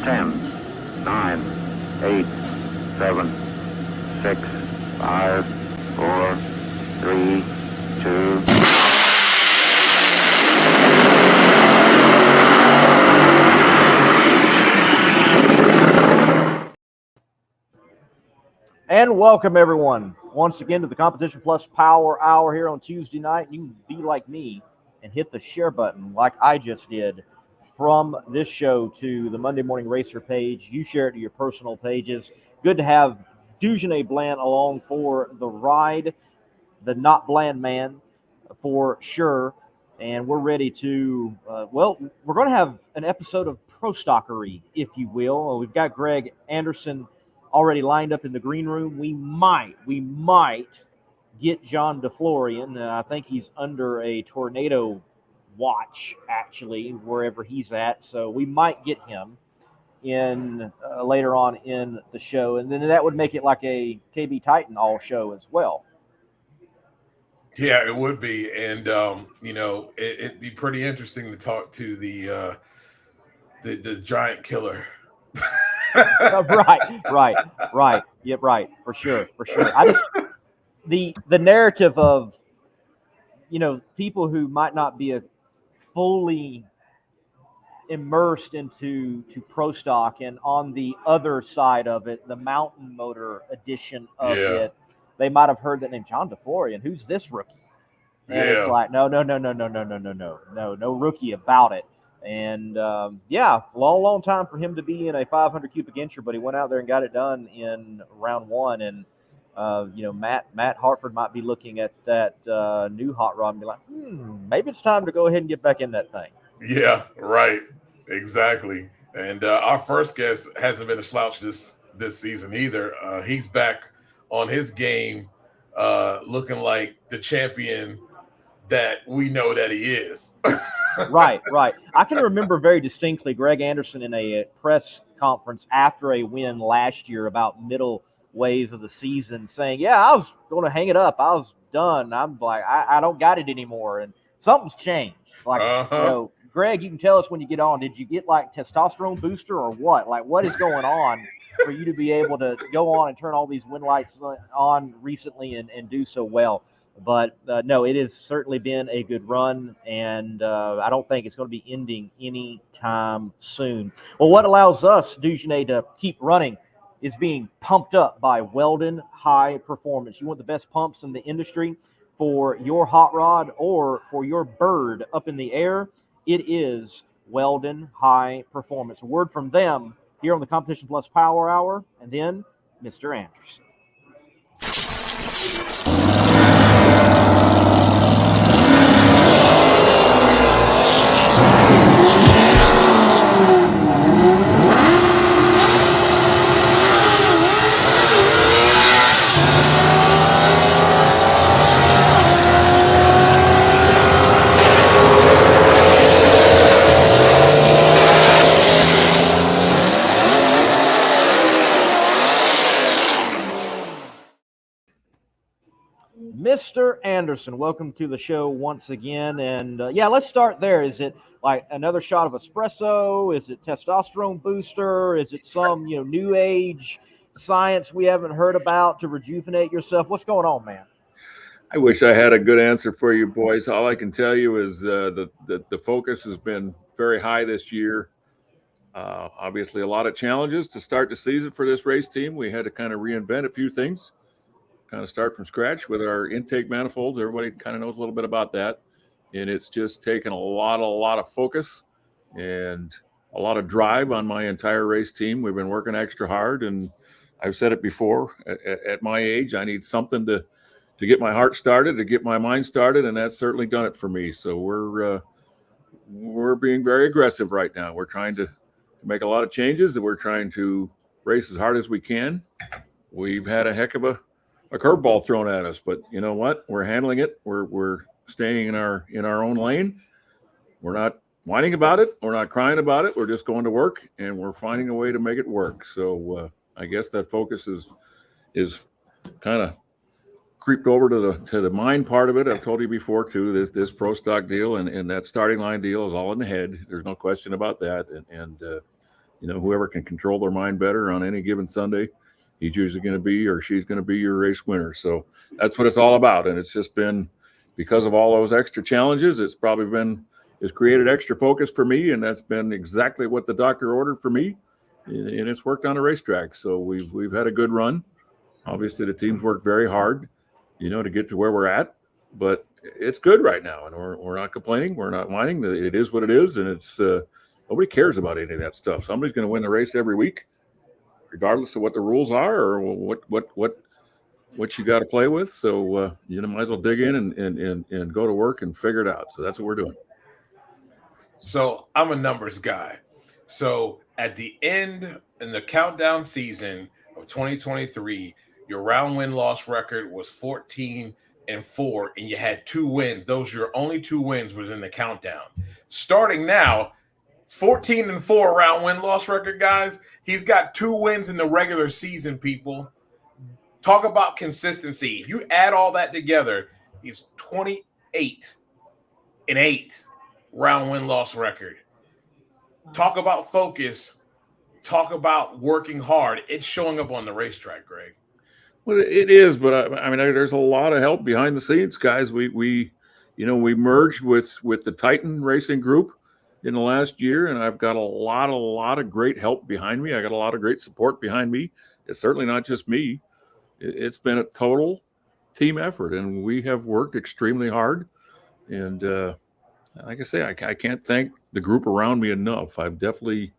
10, 9, 8, 7, 6, 5, 4, 3, 2. And welcome, everyone, once again to the Competition Plus Power Hour here on Tuesday night. You can be like me and hit the share button like I just did from this show to the Monday Morning Racer page. You share it to your personal pages. Good to have Dujanet Bland along for the ride, the not bland man for sure. And we're ready to, we're going to have an episode of Pro Stockery, if you will. We've got Greg Anderson already lined up in the green room. We might get John DeFlorian. I think he's under a tornado watch, actually, wherever he's at. So we might get him in later on in the show. And then that would make it like a KB Titan all show as well. Yeah, it would be. And, it'd be pretty interesting to talk to the giant killer. Right. Yeah, right. For sure. I just the narrative of people who might not be a fully immersed into pro stock, and on the other side of it, the mountain motor edition of it, they might have heard that name, John DeFlorian. Who's this rookie? And it's like no rookie about it. And long time for him to be in a 500 cubic incher, but he went out there and got it done in round one. And Matt Hartford might be looking at that new hot rod and be like, maybe it's time to go ahead and get back in that thing. Yeah, right, exactly. And our first guest hasn't been a slouch this season either. He's back on his game, looking like the champion that we know that he is. Right. I can remember very distinctly Greg Anderson in a press conference after a win last year about middle ways of the season saying, I was going to hang it up. I was done. I'm like, I don't got it anymore. And something's changed. Like, Greg, you can tell us when you get on. Did you get like testosterone booster or what? Like, what is going on for you to be able to go on and turn all these win lights on recently and do so well? But no, it has certainly been a good run, and I don't think it's going to be ending anytime soon. Well, what allows us, Dujanet, to keep running is being pumped up by Weldon High Performance. You want the best pumps in the industry for your hot rod or for your bird up in the air? It is Weldon High Performance. A word from them here on the Competition Plus Power Hour, and then Mr. Anderson. Mr. Anderson, welcome to the show once again. And let's start there. Is it like another shot of espresso? Is it testosterone booster? Is it some new age science we haven't heard about to rejuvenate yourself? What's going on, man? I wish I had a good answer for you, boys. All I can tell you is the focus has been very high this year. Obviously, a lot of challenges to start the season for this race team. We had to kind of reinvent a few things. Kind of start from scratch with our intake manifolds. Everybody kind of knows a little bit about that. And it's just taken a lot of focus and a lot of drive on my entire race team. We've been working extra hard, and I've said it before, at my age, I need something to get my heart started, to get my mind started, and that's certainly done it for me. So we're being very aggressive right now. We're trying to make a lot of changes, and we're trying to race as hard as we can. We've had a heck of a curveball thrown at us, but you know what? We're handling it. We're staying in our own lane. We're not whining about it. We're not crying about it. We're just going to work, and we're finding a way to make it work. So I guess that focus is kind of creeped over to the mind part of it. I've told you before too. This pro stock deal and that starting line deal is all in the head. There's no question about that. And whoever can control their mind better on any given Sunday, he's usually going to be or she's going to be your race winner. So that's what it's all about. And it's just been because of all those extra challenges, it's created extra focus for me. And that's been exactly what the doctor ordered for me. And it's worked on the racetrack. So we've had a good run. Obviously, the team's worked very hard, to get to where we're at. But it's good right now, and we're not complaining. We're not whining. It is what it is, and it's nobody cares about any of that stuff. Somebody's going to win the race every week, regardless of what the rules are or what you got to play with. So might as well dig in and go to work and figure it out. So that's what we're doing. So I'm a numbers guy. So at the end in the countdown season of 2023, your round win-loss record was 14-4, and you had 2 wins. Those your only 2 wins was in the countdown. Starting now, 14-4 round win-loss record, guys. He's got 2 wins in the regular season, people. Talk about consistency. If you add all that together, he's 28-8 round win-loss record. Talk about focus. Talk about working hard. It's showing up on the racetrack, Greg. Well, it is, but I mean, there's a lot of help behind the scenes, guys. We merged with the Titan Racing Group in the last year, and I've got a lot of great help behind me. I got a lot of great support behind me. It's certainly not just me. It's been a total team effort, and we have worked extremely hard. And like I say, I can't thank the group around me enough. I've definitely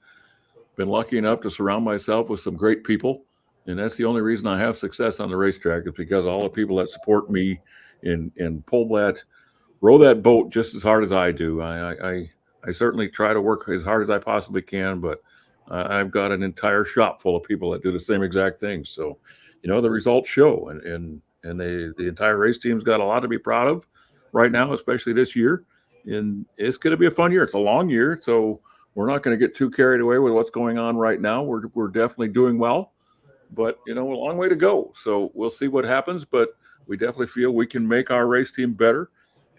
been lucky enough to surround myself with some great people. And that's the only reason I have success on the racetrack is because all the people that support me and row that boat just as hard as I do. I certainly try to work as hard as I possibly can, but I've got an entire shop full of people that do the same exact thing. So, the results show, and the entire race team's got a lot to be proud of right now, especially this year. And it's going to be a fun year. It's a long year, so we're not going to get too carried away with what's going on right now. We're definitely doing well. But, a long way to go. So we'll see what happens. But we definitely feel we can make our race team better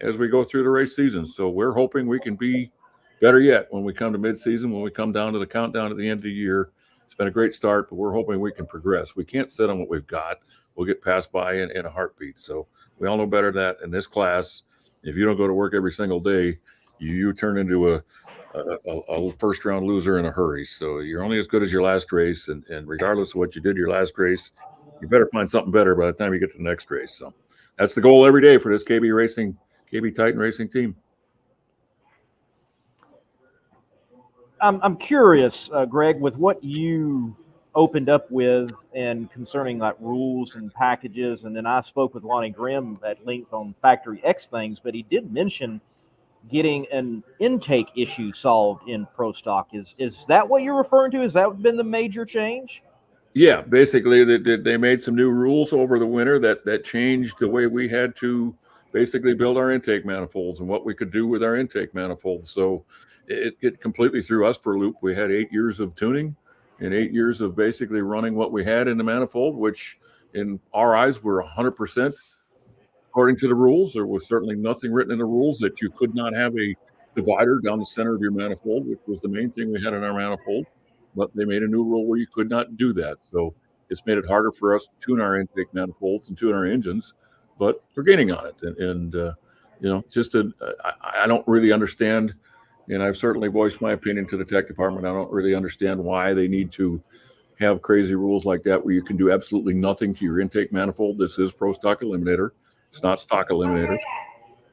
as we go through the race season. So we're hoping we can be better yet when we come to midseason, when we come down to the countdown at the end of the year. It's been a great start, but we're hoping we can progress. We can't sit on what we've got. We'll get passed by in a heartbeat. So we all know better that in this class, if you don't go to work every single day, you turn into a first round loser in a hurry. So you're only as good as your last race. And regardless of what you did your last race, you better find something better by the time you get to the next race. So that's the goal every day for this KB Titan Racing team. I'm curious, Greg, with what you opened up with and concerning like rules and packages. And then I spoke with Lonnie Grimm at length on Factory X things, but he did mention getting an intake issue solved in Pro Stock. Is that what you're referring to? Has that been the major change? Yeah, basically they made some new rules over the winter that changed the way we had to basically build our intake manifolds and what we could do with our intake manifolds. So it completely threw us for a loop. We had 8 years of tuning and 8 years of basically running what we had in the manifold, which in our eyes were 100% according to the rules. There was certainly nothing written in the rules that you could not have a divider down the center of your manifold, which was the main thing we had in our manifold. But they made a new rule where you could not do that. So it's made it harder for us to tune our intake manifolds and tune our engines, but we're gaining on it. And I don't really understand, and I've certainly voiced my opinion to the tech department. I don't really understand why they need to have crazy rules like that where you can do absolutely nothing to your intake manifold. This is Pro Stock Eliminator. It's not Stock Eliminator.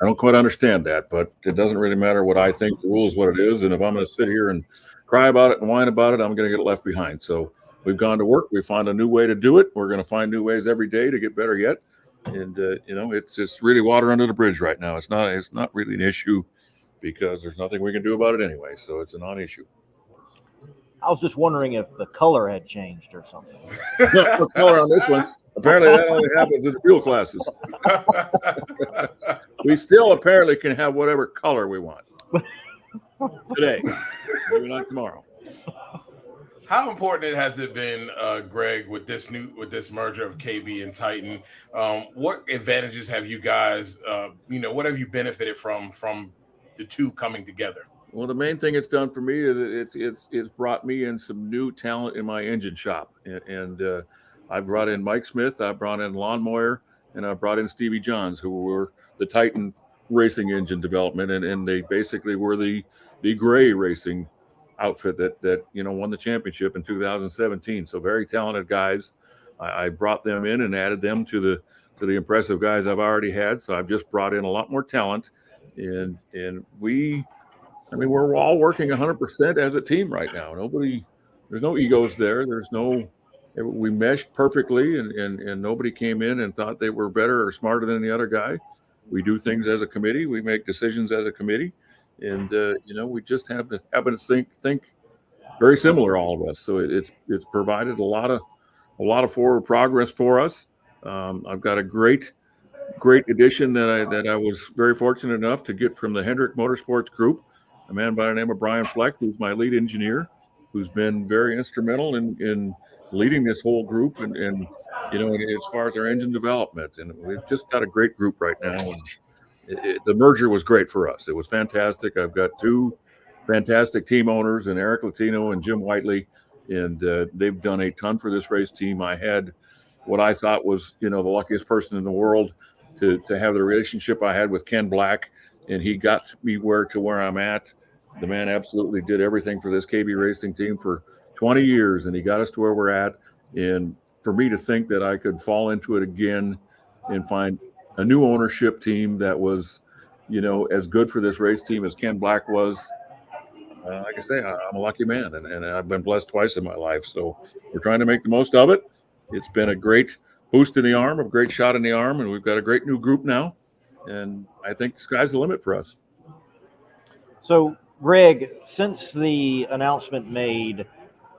I don't quite understand that, but it doesn't really matter what I think. The rule is what it is. And if I'm going to sit here and cry about it and whine about it, I'm going to get left behind. So we've gone to work. We found a new way to do it. We're going to find new ways every day to get better yet. And, it's just really water under the bridge right now. It's not really an issue because there's nothing we can do about it anyway. So it's a non-issue. I was just wondering if the color had changed or something. No color on this one. Apparently that only happens in the fuel classes. We still apparently can have whatever color we want today, maybe not tomorrow. How important has it been, Greg, with this merger of KB and Titan? What advantages have you guys, what have you benefited from the two coming together? Well, the main thing it's done for me is it's brought me in some new talent in my engine shop, and I brought in Mike Smith, I brought in Lon Moyer, and I brought in Stevie Johns, who were the Titan racing engine development, and they basically were the gray racing outfit that won the championship in 2017. So very talented guys. I brought them in and added them to the impressive guys I've already had. So I've just brought in a lot more talent, and we're all working 100% as a team right now. There's no egos there. We meshed perfectly, and nobody came in and thought they were better or smarter than the other guy. We do things as a committee. We make decisions as a committee, and we just happen to think very similar, all of us. So it's provided a lot of forward progress for us. I've got a great addition that I was very fortunate enough to get from the Hendrick Motorsports Group, a man by the name of Brian Fleck, who's my lead engineer, who's been very instrumental in leading this whole group and as far as our engine development. And we've just got a great group right now. And the merger was great for us. It was fantastic. I've got two fantastic team owners, and Eric Latino and Jim Whiteley, and they've done a ton for this race team. I had what I thought was, the luckiest person in the world to have the relationship I had with Ken Black, and he got me where I'm at. The man absolutely did everything for this KB racing team for 20 years, and he got us to where we're at. And for me to think that I could fall into it again and find a new ownership team that was, as good for this race team as Ken Black was, like I say, I'm a lucky man, and I've been blessed twice in my life. So we're trying to make the most of it. It's been a great boost in the arm, a great shot in the arm, and we've got a great new group now. And I think the sky's the limit for us. So, Greg, since the announcement made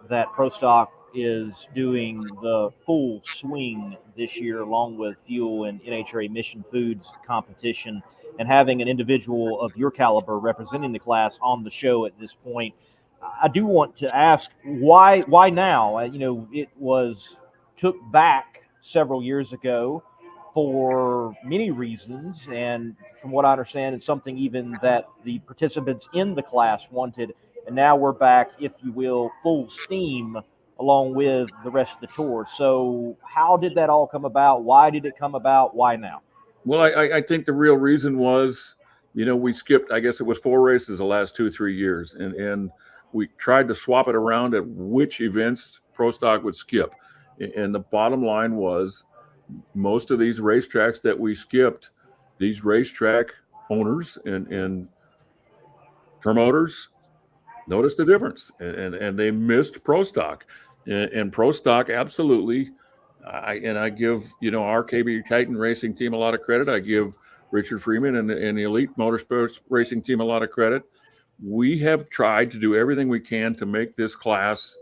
that Pro Stock is doing the full swing this year, along with fuel and NHRA Mission Foods competition, and having an individual of your caliber representing the class on the show at this point, I do want to ask why now? It was took back several years ago for many reasons, and from what I understand, it's something even that the participants in the class wanted, and now we're back, if you will, full steam along with the rest of the tour. So how did that all come about? Why did it come about? Why now? Well, I think the real reason was, we skipped, I guess it was 4 races the last 2-3 years, and we tried to swap it around at which events Pro Stock would skip. And the bottom line was, most of these racetracks that we skipped, these racetrack owners and promoters noticed a difference, and they missed Pro Stock. And Pro Stock absolutely, I give our KB Titan racing team a lot of credit. I give Richard Freeman and the Elite Motorsports racing team a lot of credit. We have tried to do everything we can to make this class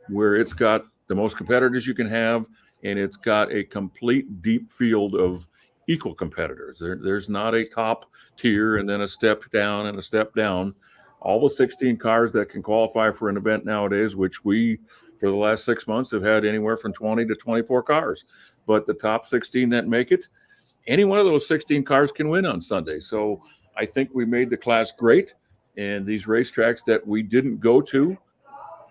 where it's got the most competitors you can have, and it's got a complete deep field of equal competitors. There's not a top tier and then a step down and a step down. All the 16 cars that can qualify for an event nowadays, which we, for the last 6 months, have had anywhere from 20 to 24 cars. But the top 16 that make it, any one of those 16 cars can win on Sunday. So I think we made the class great, and these racetracks that we didn't go to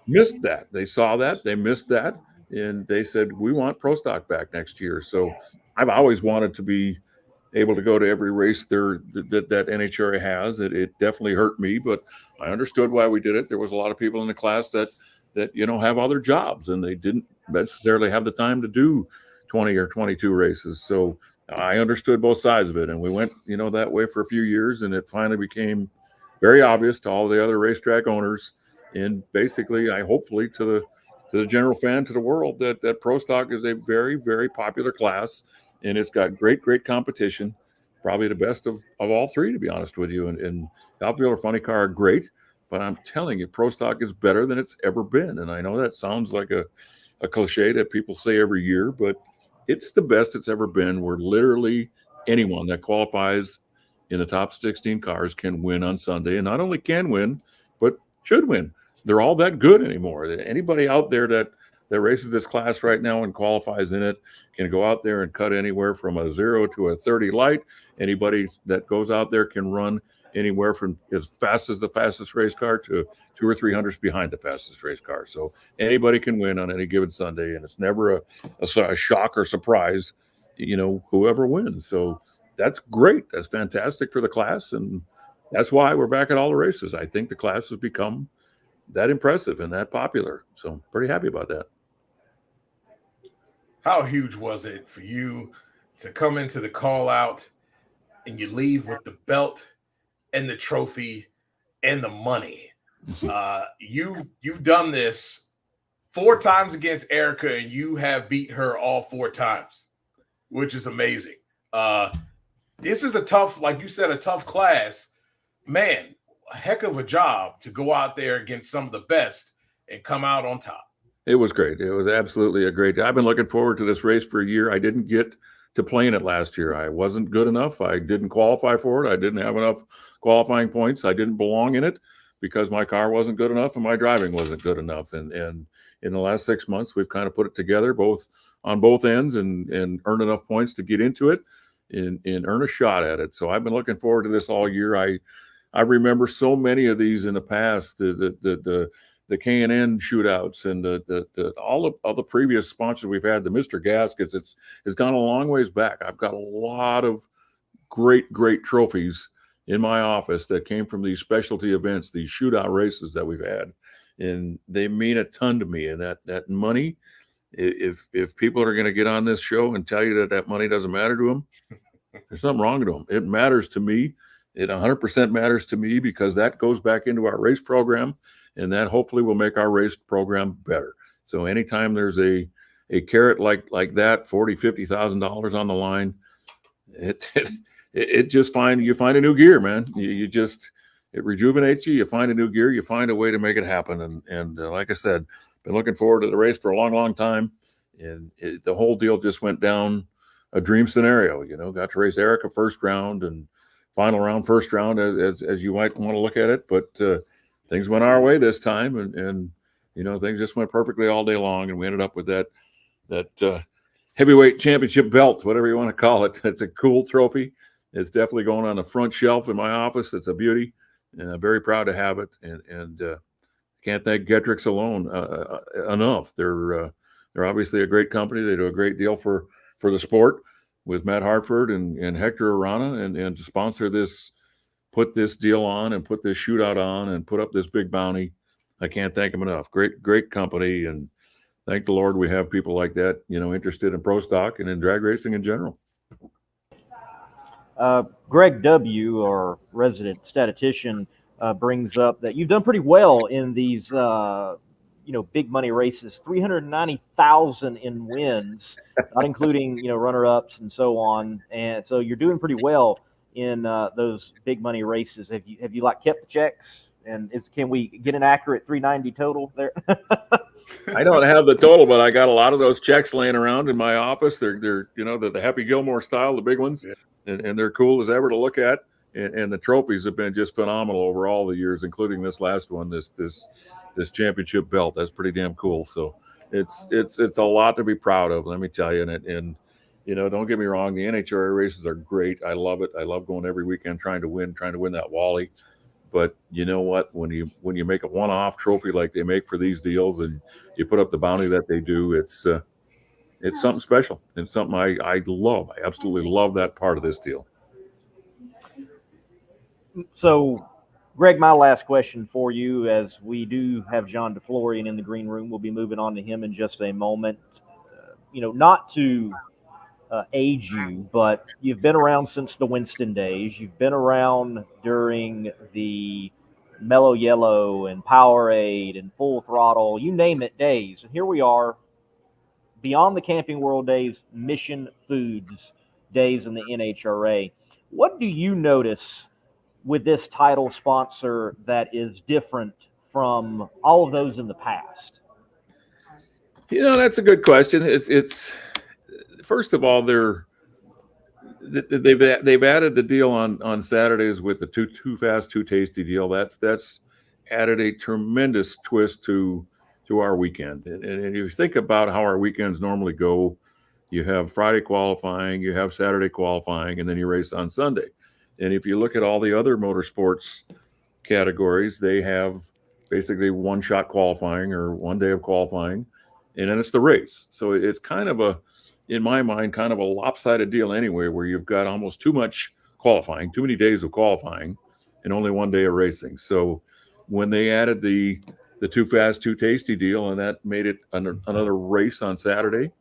missed that. They saw that, they missed that, and they said, we want Pro Stock back next year. So I've always wanted to be able to go to every race there that NHRA has. It definitely hurt me, but I understood why we did it. There was a lot of people in the class that have other jobs, and they didn't necessarily have the time to do 20 or 22 races. So I understood both sides of it, and we went that way for a few years, and it finally became very obvious to all the other racetrack owners, and basically, hopefully to the general fan, to the world, that Pro Stock is a very, very popular class, and it's got great competition, probably the best of all three, to be honest with you. And Outfield or Funny Car are great, but I'm telling you, Pro Stock is better than it's ever been. And I know that sounds like a cliche that people say every year, but it's the best it's ever been, where literally anyone that qualifies in the top 16 cars can win on Sunday, and not only can win, but should win. They're all that good anymore. Anybody out there that that races this class right now and qualifies in it can go out there and cut anywhere from a 0 to a 30 light. Anybody that goes out there can run anywhere from as fast as the fastest race car to 200 or 300 behind the fastest race car. So anybody can win on any given Sunday, and it's never a shock or surprise, whoever wins. So that's great. That's fantastic for the class, and that's why we're back at all the races. I think the class has become that impressive and that popular. So I'm pretty happy about that. How huge was it for you to come into the call out and you leave with the belt and the trophy and the money? You've done this 4 times against Erica, and you have beat her all 4 times, which is amazing. This is a tough, like you said, a tough class. Man, a heck of a job to go out there against some of the best and come out on top. It was great. It was absolutely a great day. I've been looking forward to this race for a year. I didn't get to play in it last year. I wasn't good enough. I didn't qualify for it. I didn't have enough qualifying points. I didn't belong in it because my car wasn't good enough and my driving wasn't good enough. And in the last 6 months, we've kind of put it together on both ends and earned enough points to get into it and earn a shot at it. So I've been looking forward to this all year. I remember so many of these in the past, the K&N shootouts and all the previous sponsors we've had, the Mr. Gaskets. It's gone a long ways back. I've got a lot of great trophies in my office that came from these specialty events, these shootout races that we've had, and they mean a ton to me. And that money, if people are going to get on this show and tell you that money doesn't matter to them, there's something wrong with them. It matters to me. It 100% matters to me because that goes back into our race program, and that hopefully will make our race program better. So anytime there's a carrot like that, $40,000, $50,000 on the line, it just you find a new gear, man. It rejuvenates you. You find a new gear. You find a way to make it happen. And like I said, been looking forward to the race for a long, long time. And the whole deal just went down a dream scenario. Got to race Erica first round and final round, first round, as you might want to look at it. But things went our way this time, and things just went perfectly all day long, and we ended up with that heavyweight championship belt, whatever you want to call it. It's a cool trophy. It's definitely going on the front shelf in my office. It's a beauty, and I'm very proud to have it. And can't thank Getrix alone enough. They're obviously a great company. They do a great deal for the sport with Matt Hartford and Hector Arana, and to sponsor this, put this deal on and put this shootout on and put up this big bounty. I can't thank them enough. Great company. And thank the Lord we have people like that, interested in pro stock and in drag racing in general. Greg W., our resident statistician, brings up that you've done pretty well in these, big money races, 390,000 in wins, not including, runner-ups and so on. And so you're doing pretty well in those big money races. Have you kept the checks? And can we get an accurate 390 total there? I don't have the total, but I got a lot of those checks laying around in my office. They're the Happy Gilmore style, the big ones, and they're cool as ever to look at. And the trophies have been just phenomenal over all the years, including this last one, this championship belt. That's pretty damn cool. So it's a lot to be proud of, let me tell you. And don't get me wrong, the NHRA races are great. I love it. I love going every weekend trying to win that Wally. But you know what? When you make a one-off trophy like they make for these deals, and you put up the bounty that they do, it's something special. It's something I love. I absolutely love that part of this deal. So, Greg, my last question for you, as we do have John DeFlorian in the green room, we'll be moving on to him in just a moment. Not to age you, but you've been around since the Winston days. You've been around during the Mellow Yellow and Powerade and Full Throttle, you name it, days. And here we are, beyond the Camping World days, Mission Foods days in the NHRA. What do you notice with this title sponsor that is different from all of those in the past? That's a good question. It's first of all, they've added the deal on Saturdays with the too fast, too tasty deal. That's added a tremendous twist to to our weekend. And you think about how our weekends normally go, you have Friday qualifying, you have Saturday qualifying, and then you race on Sunday. And if you look at all the other motorsports categories, they have basically one shot qualifying or one day of qualifying, and then it's the race. So it's kind of in my mind, kind of a lopsided deal anyway, where you've got almost too much qualifying, too many days of qualifying, and only one day of racing. So when they added the too fast, too tasty deal, and that made it another race on Saturday,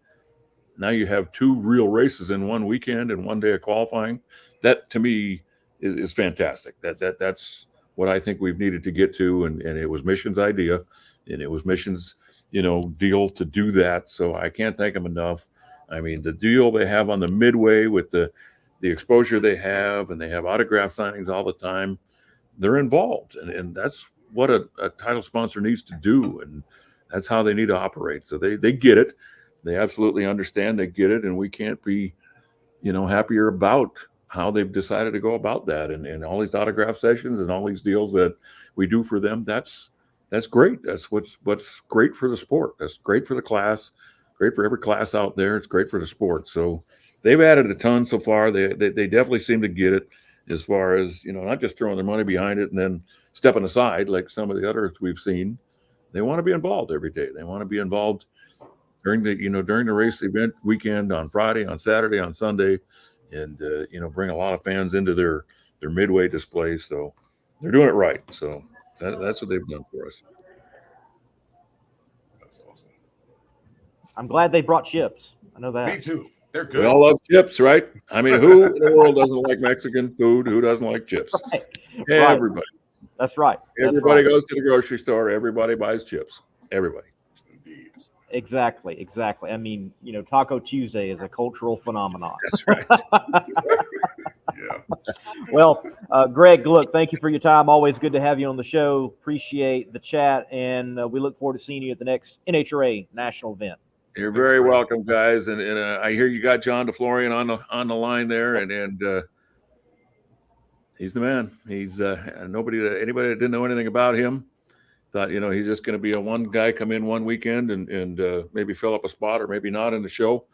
now you have two real races in one weekend and one day of qualifying. That to me is fantastic. That's what I think we've needed to get to, and it was Mission's idea, and it was Mission's deal to do that. So I can't thank them enough. I mean, the deal they have on the midway with the exposure they have, and they have autograph signings all the time. They're involved, and that's what a title sponsor needs to do, and that's how they need to operate. So they get it. They absolutely understand. They get it, and we can't be, happier about how they've decided to go about that, and all these autograph sessions and all these deals that we do for them. That's great. That's what's great for the sport. That's great for the class. Great for every class out there. It's great for the sport. So they've added a ton so far. They definitely seem to get it, as far as not just throwing their money behind it and then stepping aside like some of the others we've seen. They want to be involved every day. They want to be involved during the race event weekend, on Friday, on Saturday, on Sunday, and bring a lot of fans into their midway display. So they're doing it right. So that's what they've done for us. That's awesome. I'm glad they brought chips. I know that. Me too. They're good. We all love chips, right? I mean, who in the world doesn't like Mexican food? Who doesn't like chips? Right. Everybody. That's right. Everybody goes to the grocery store. Everybody buys chips. Everybody. Indeed. Exactly. I mean, Taco Tuesday is a cultural phenomenon. That's right. Yeah. Well, Greg, look, thank you for your time. Always good to have you on the show. Appreciate the chat, and we look forward to seeing you at the next NHRA national event. You're very welcome, guys. And I hear you got John DeFlorian on the line there, and he's the man. He's anybody that didn't know anything about him thought he's just going to be a one guy come in one weekend and maybe fill up a spot or maybe not in the show.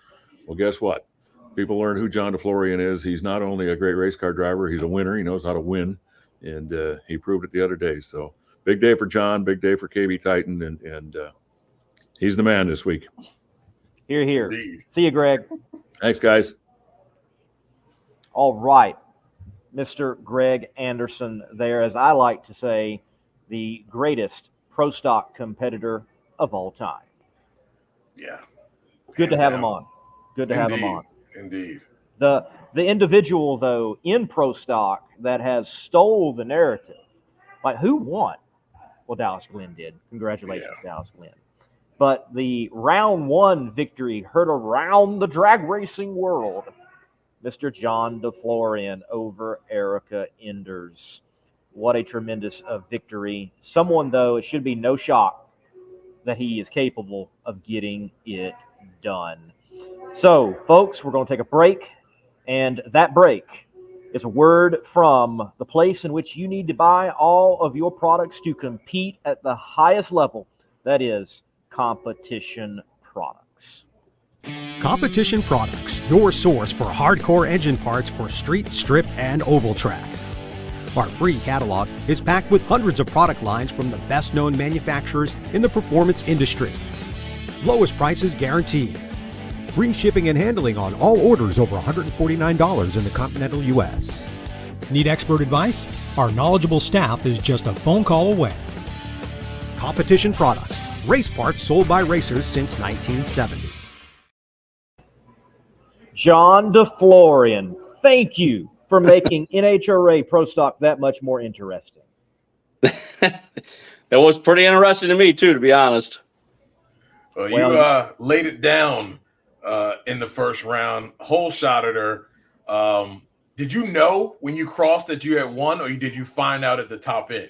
Well, guess what? People learn who John DeFlorian is. He's not only a great race car driver, he's a winner. He knows how to win, and he proved it the other day. So big day for John, big day for KB Titan, and he's the man this week. Here. Indeed. See you, Greg. Thanks, guys. All right. Mr. Greg Anderson there, as I like to say, the greatest pro stock competitor of all time. Yeah. Good to have down. him on. Good to have him on. Indeed. The individual, though, in pro stock that has stole the narrative, like who won? Well, Dallas Glenn did. Congratulations, Dallas Glenn. But the round one victory heard around the drag racing world, Mr. John DeFlorian over Erica Enders. What a tremendous victory. Someone, though, it should be no shock that he is capable of getting it done. So, folks, we're going to take a break, and that break is a word from the place in which you need to buy all of your products to compete at the highest level. That is Competition Products. Competition Products, your source for hardcore engine parts for street, strip, and oval track. Our free catalog is packed with hundreds of product lines from the best-known manufacturers in the performance industry. Lowest prices guaranteed. Free shipping and handling on all orders over $149 in the continental U.S. Need expert advice? Our knowledgeable staff is just a phone call away. Competition Products, race parts sold by racers since 1970. John DeFlorian, thank you for making NHRA Pro Stock that much more interesting. It was pretty interesting to me, too, to be honest. Well, you laid it down in the first round, whole shot at her. Did you know when you crossed that you had won, or did you find out at the top end?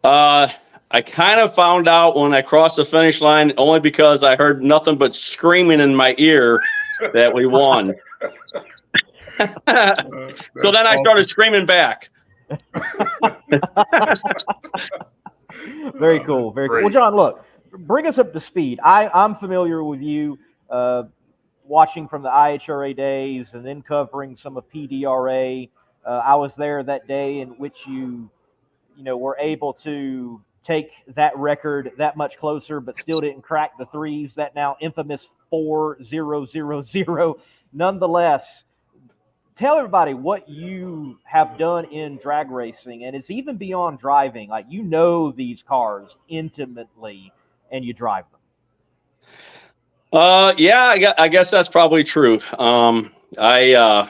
I kind of found out when I crossed the finish line, only because I heard nothing but screaming in my ear that we won. So then I started screaming back. Very cool. Very cool. Well, John, look, bring us up to speed. I'm familiar with you, watching from the IHRA days and then covering some of PDRA. I was there that day in which you were able to take that record that much closer, but still didn't crack the threes, that now infamous 4.000. Nonetheless, tell everybody what you have done in drag racing, and it's even beyond driving. Like, these cars intimately, and you drive them. Yeah, I guess that's probably true. I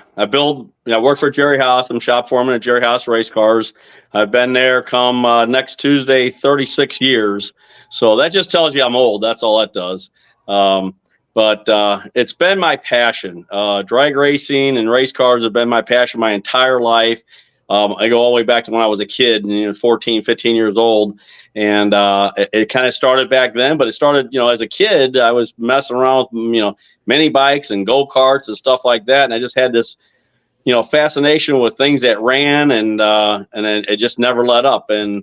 work for Jerry Haas. I'm shop foreman at Jerry Haas Race Cars. I've been there come next Tuesday, 36 years. So that just tells you I'm old. That's all that does. But it's been my passion. Drag racing and race cars have been my passion my entire life. I go all the way back to when I was a kid, 14, 15 years old. And it kind of started back then, but it started, as a kid, I was messing around with, mini bikes and go-karts and stuff like that. And I just had this, fascination with things that ran, and it just never let up. And,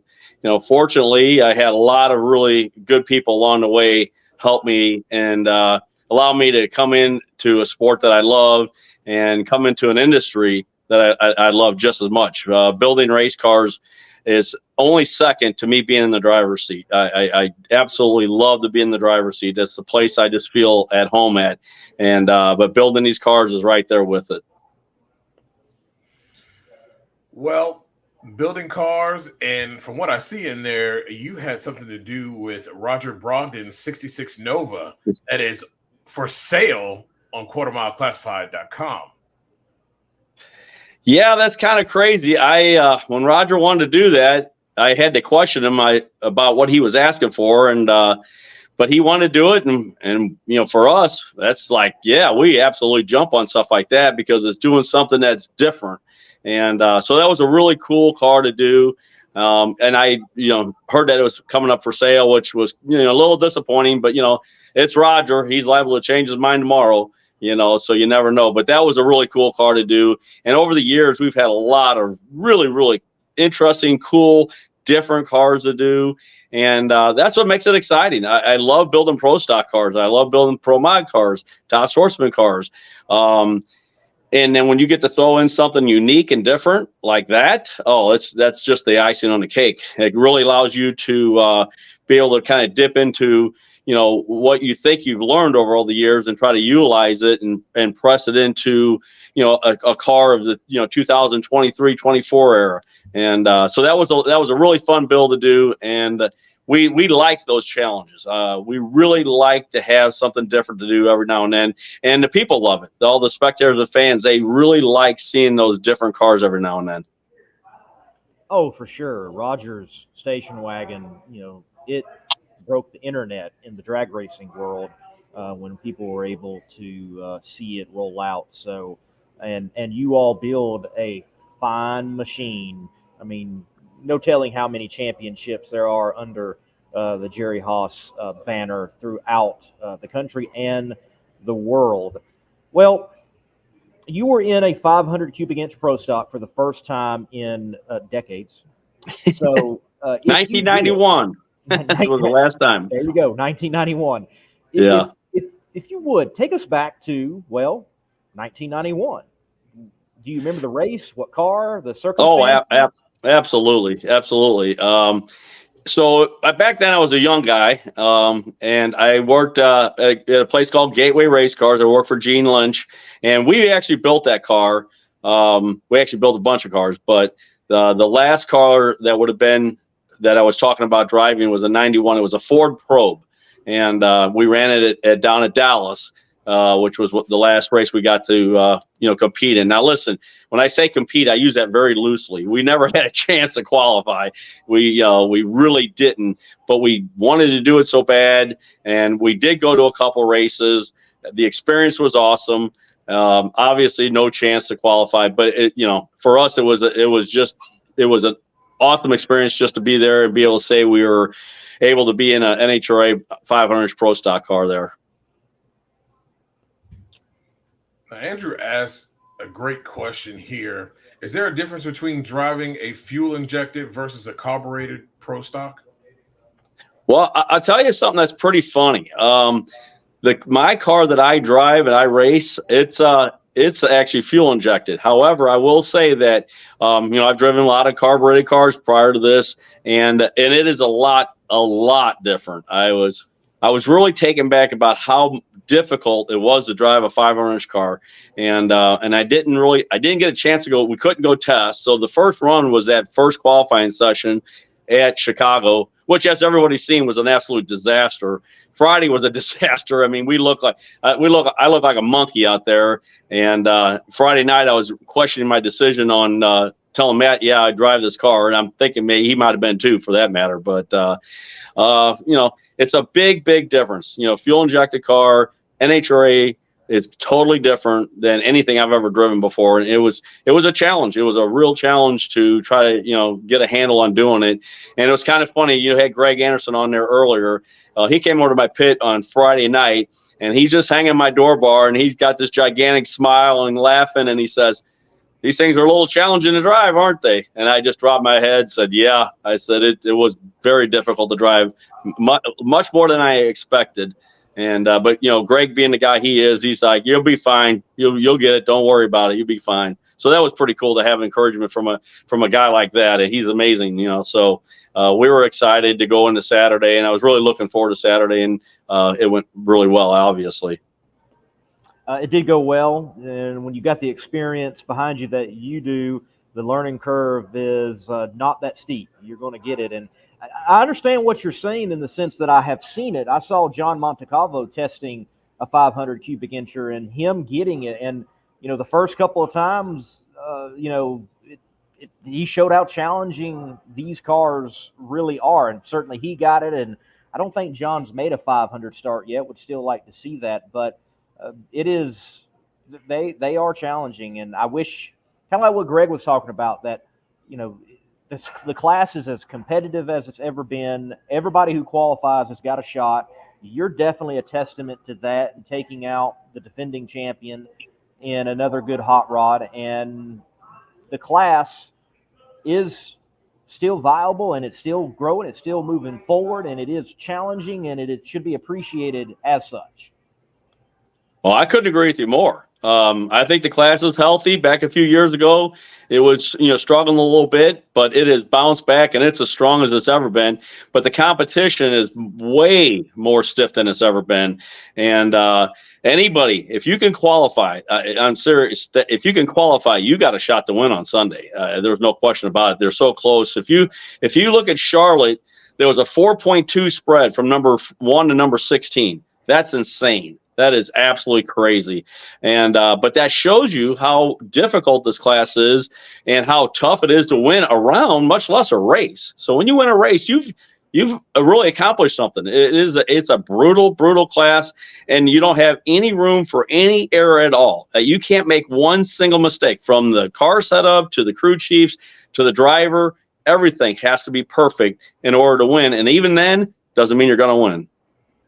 fortunately, I had a lot of really good people along the way help me and allow me to come into a sport that I love and come into an industry that I love just as much. Building race cars is only second to me being in the driver's seat. I absolutely love to be in the driver's seat. That's the place I just feel at home at. And but building these cars is right there with it. Well, building cars, and from what I see in there, you had something to do with Roger Brogdon's 66 Nova that is for sale on quartermileclassified.com. Yeah, that's kind of crazy. When Roger wanted to do that, I had to question him about what he was asking for, and but he wanted to do it, and for us, that's like, yeah, we absolutely jump on stuff like that because it's doing something that's different, and so that was a really cool car to do. And I heard that it was coming up for sale, which was a little disappointing, but it's Roger. He's liable to change his mind tomorrow. So you never know. But that was a really cool car to do. And over the years, we've had a lot of really, really interesting, cool, different cars to do. And that's what makes it exciting. I love building pro stock cars. I love building pro mod cars, top sportsman cars. And then when you get to throw in something unique and different like that, that's just the icing on the cake. It really allows you to be able to kind of dip into what you think you've learned over all the years and try to utilize it and press it into, a car of the, 2023, 24 era. And so that was a really fun build to do. And we like those challenges. We really like to have something different to do every now and then. And the people love it. All the spectators and fans, they really like seeing those different cars every now and then. Oh, for sure. Roger's station wagon, it broke the internet in the drag racing world when people were able to see it roll out. So, and you all build a fine machine. I mean, no telling how many championships there are under the Jerry Haas banner throughout the country and the world. Well, you were in a 500 cubic inch pro stock for the first time in decades. So, 1991. That was the last time. There you go, 1991. If you would, take us back to, 1991. Do you remember the race? What car? The circumstance? Oh, absolutely. Absolutely. So back then I was a young guy, and I worked at a place called Gateway Race Cars. I worked for Gene Lynch, and we actually built that car. We actually built a bunch of cars, but the last car that would have been that I was talking about driving was a 91. It was a Ford Probe, and we ran it down at Dallas, which was the last race we got to compete in. Now listen, when I say compete, I use that very loosely. We never had a chance to qualify. We really didn't, but we wanted to do it so bad, and we did go to a couple races. The experience was awesome. Obviously, no chance to qualify, but for us, it was an awesome experience just to be there and be able to say we were able to be in an NHRA 500 pro stock car there. Now, Andrew asked a great question here. Is there a difference between driving a fuel injected versus a carbureted pro stock? Well, I'll tell you something that's pretty funny. My car that I drive and I race, it's actually fuel injected. However, I will say that I've driven a lot of carbureted cars prior to this, and it is a lot different. I was really taken back about how difficult it was to drive a 500-inch car, and I didn't get a chance to go. We couldn't go test, so the first run was that first qualifying session at Chicago, which, as everybody's seen, was an absolute disaster. Friday was a disaster. I mean, I look like a monkey out there. And Friday night, I was questioning my decision on telling Matt, yeah, I drive this car, and I'm thinking maybe he might have been too, for that matter. But it's a big difference. Fuel injected car, NHRA is totally different than anything I've ever driven before. And it was a challenge. It was a real challenge to try to, get a handle on doing it. And it was kind of funny. You had Greg Anderson on there earlier. He came over to my pit on Friday night, and he's just hanging my door bar, and he's got this gigantic smile and laughing. And he says, "These things are a little challenging to drive, aren't they?" And I just dropped my head, said, "Yeah." I said, it was very difficult to drive, much more than I expected. And but Greg, being the guy he is, he's like, "You'll be fine. You'll get it. Don't worry about it. You'll be fine." So that was pretty cool to have encouragement from a guy like that. And he's amazing, So we were excited to go into Saturday, and I was really looking forward to Saturday, and it went really well, obviously. It did go well, and when you got the experience behind you that you do, the learning curve is not that steep. You're going to get it, and I understand what you're saying in the sense that I have seen it. I saw John Montecalvo testing a 500 cubic incher and him getting it. And, the first couple of times, he showed how challenging these cars really are. And certainly he got it. And I don't think John's made a 500 start yet. Would still like to see that. But they are challenging. And I wish, kind of like what Greg was talking about, that, the class is as competitive as it's ever been. Everybody who qualifies has got a shot. You're definitely a testament to that, and taking out the defending champion in another good hot rod. And the class is still viable, and it's still growing. It's still moving forward, and it is challenging, and it should be appreciated as such. Well, I couldn't agree with you more. I think the class is healthy. Back a few years ago, it was, struggling a little bit, but it has bounced back, and it's as strong as it's ever been. But the competition is way more stiff than it's ever been. And anybody, if you can qualify, I'm serious, that if you can qualify, you got a shot to win on Sunday. There's no question about it. They're so close. If you look at Charlotte, there was a 4.2 spread from number 1 to number 16. That's insane. That is absolutely crazy. And but that shows you how difficult this class is and how tough it is to win a round, much less a race. So when you win a race, you've really accomplished something. It's a brutal class, and you don't have any room for any error at all. You can't make one single mistake, from the car setup to the crew chiefs to the driver. Everything has to be perfect in order to win. And even then, doesn't mean you're going to win,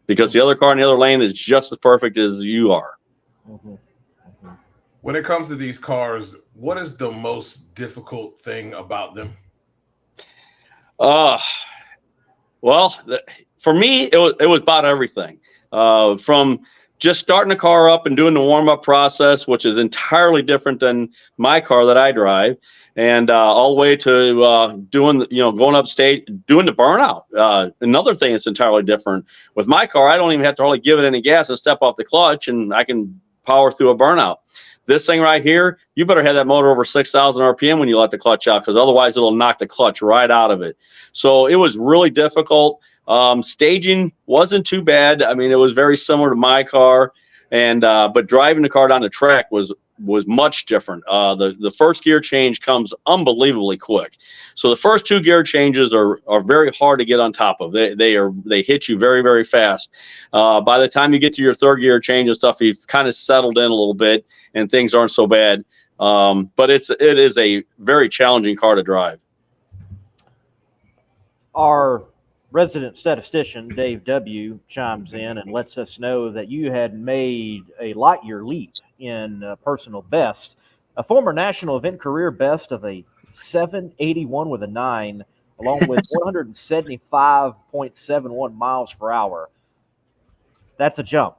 because the other car in the other lane is just as perfect as you are. When it comes to these cars, what is the most difficult thing about them? Well, for me, it was about everything. From just starting the car up and doing the warm-up process, which is entirely different than my car that I drive, and all the way to doing, going upstate, doing the burnout. Another thing that's entirely different. With my car, I don't even have to hardly give it any gas and step off the clutch, and I can power through a burnout. This thing right here, you better have that motor over 6,000 RPM when you let the clutch out, because otherwise it'll knock the clutch right out of it. So it was really difficult. Staging wasn't too bad. I mean, it was very similar to my car, and but driving the car down the track was much different. The first gear change comes unbelievably quick. So the first two gear changes are very hard to get on top of. They hit you very, very fast. By the time you get to your third gear change and stuff, you've kind of settled in a little bit and things aren't so bad. But it is a very challenging car to drive. Our resident statistician, Dave W., chimes in and lets us know that you had made a light year leap in personal best, a former national event career best of a 781 with a 9, along with 175.71 miles per hour. That's a jump.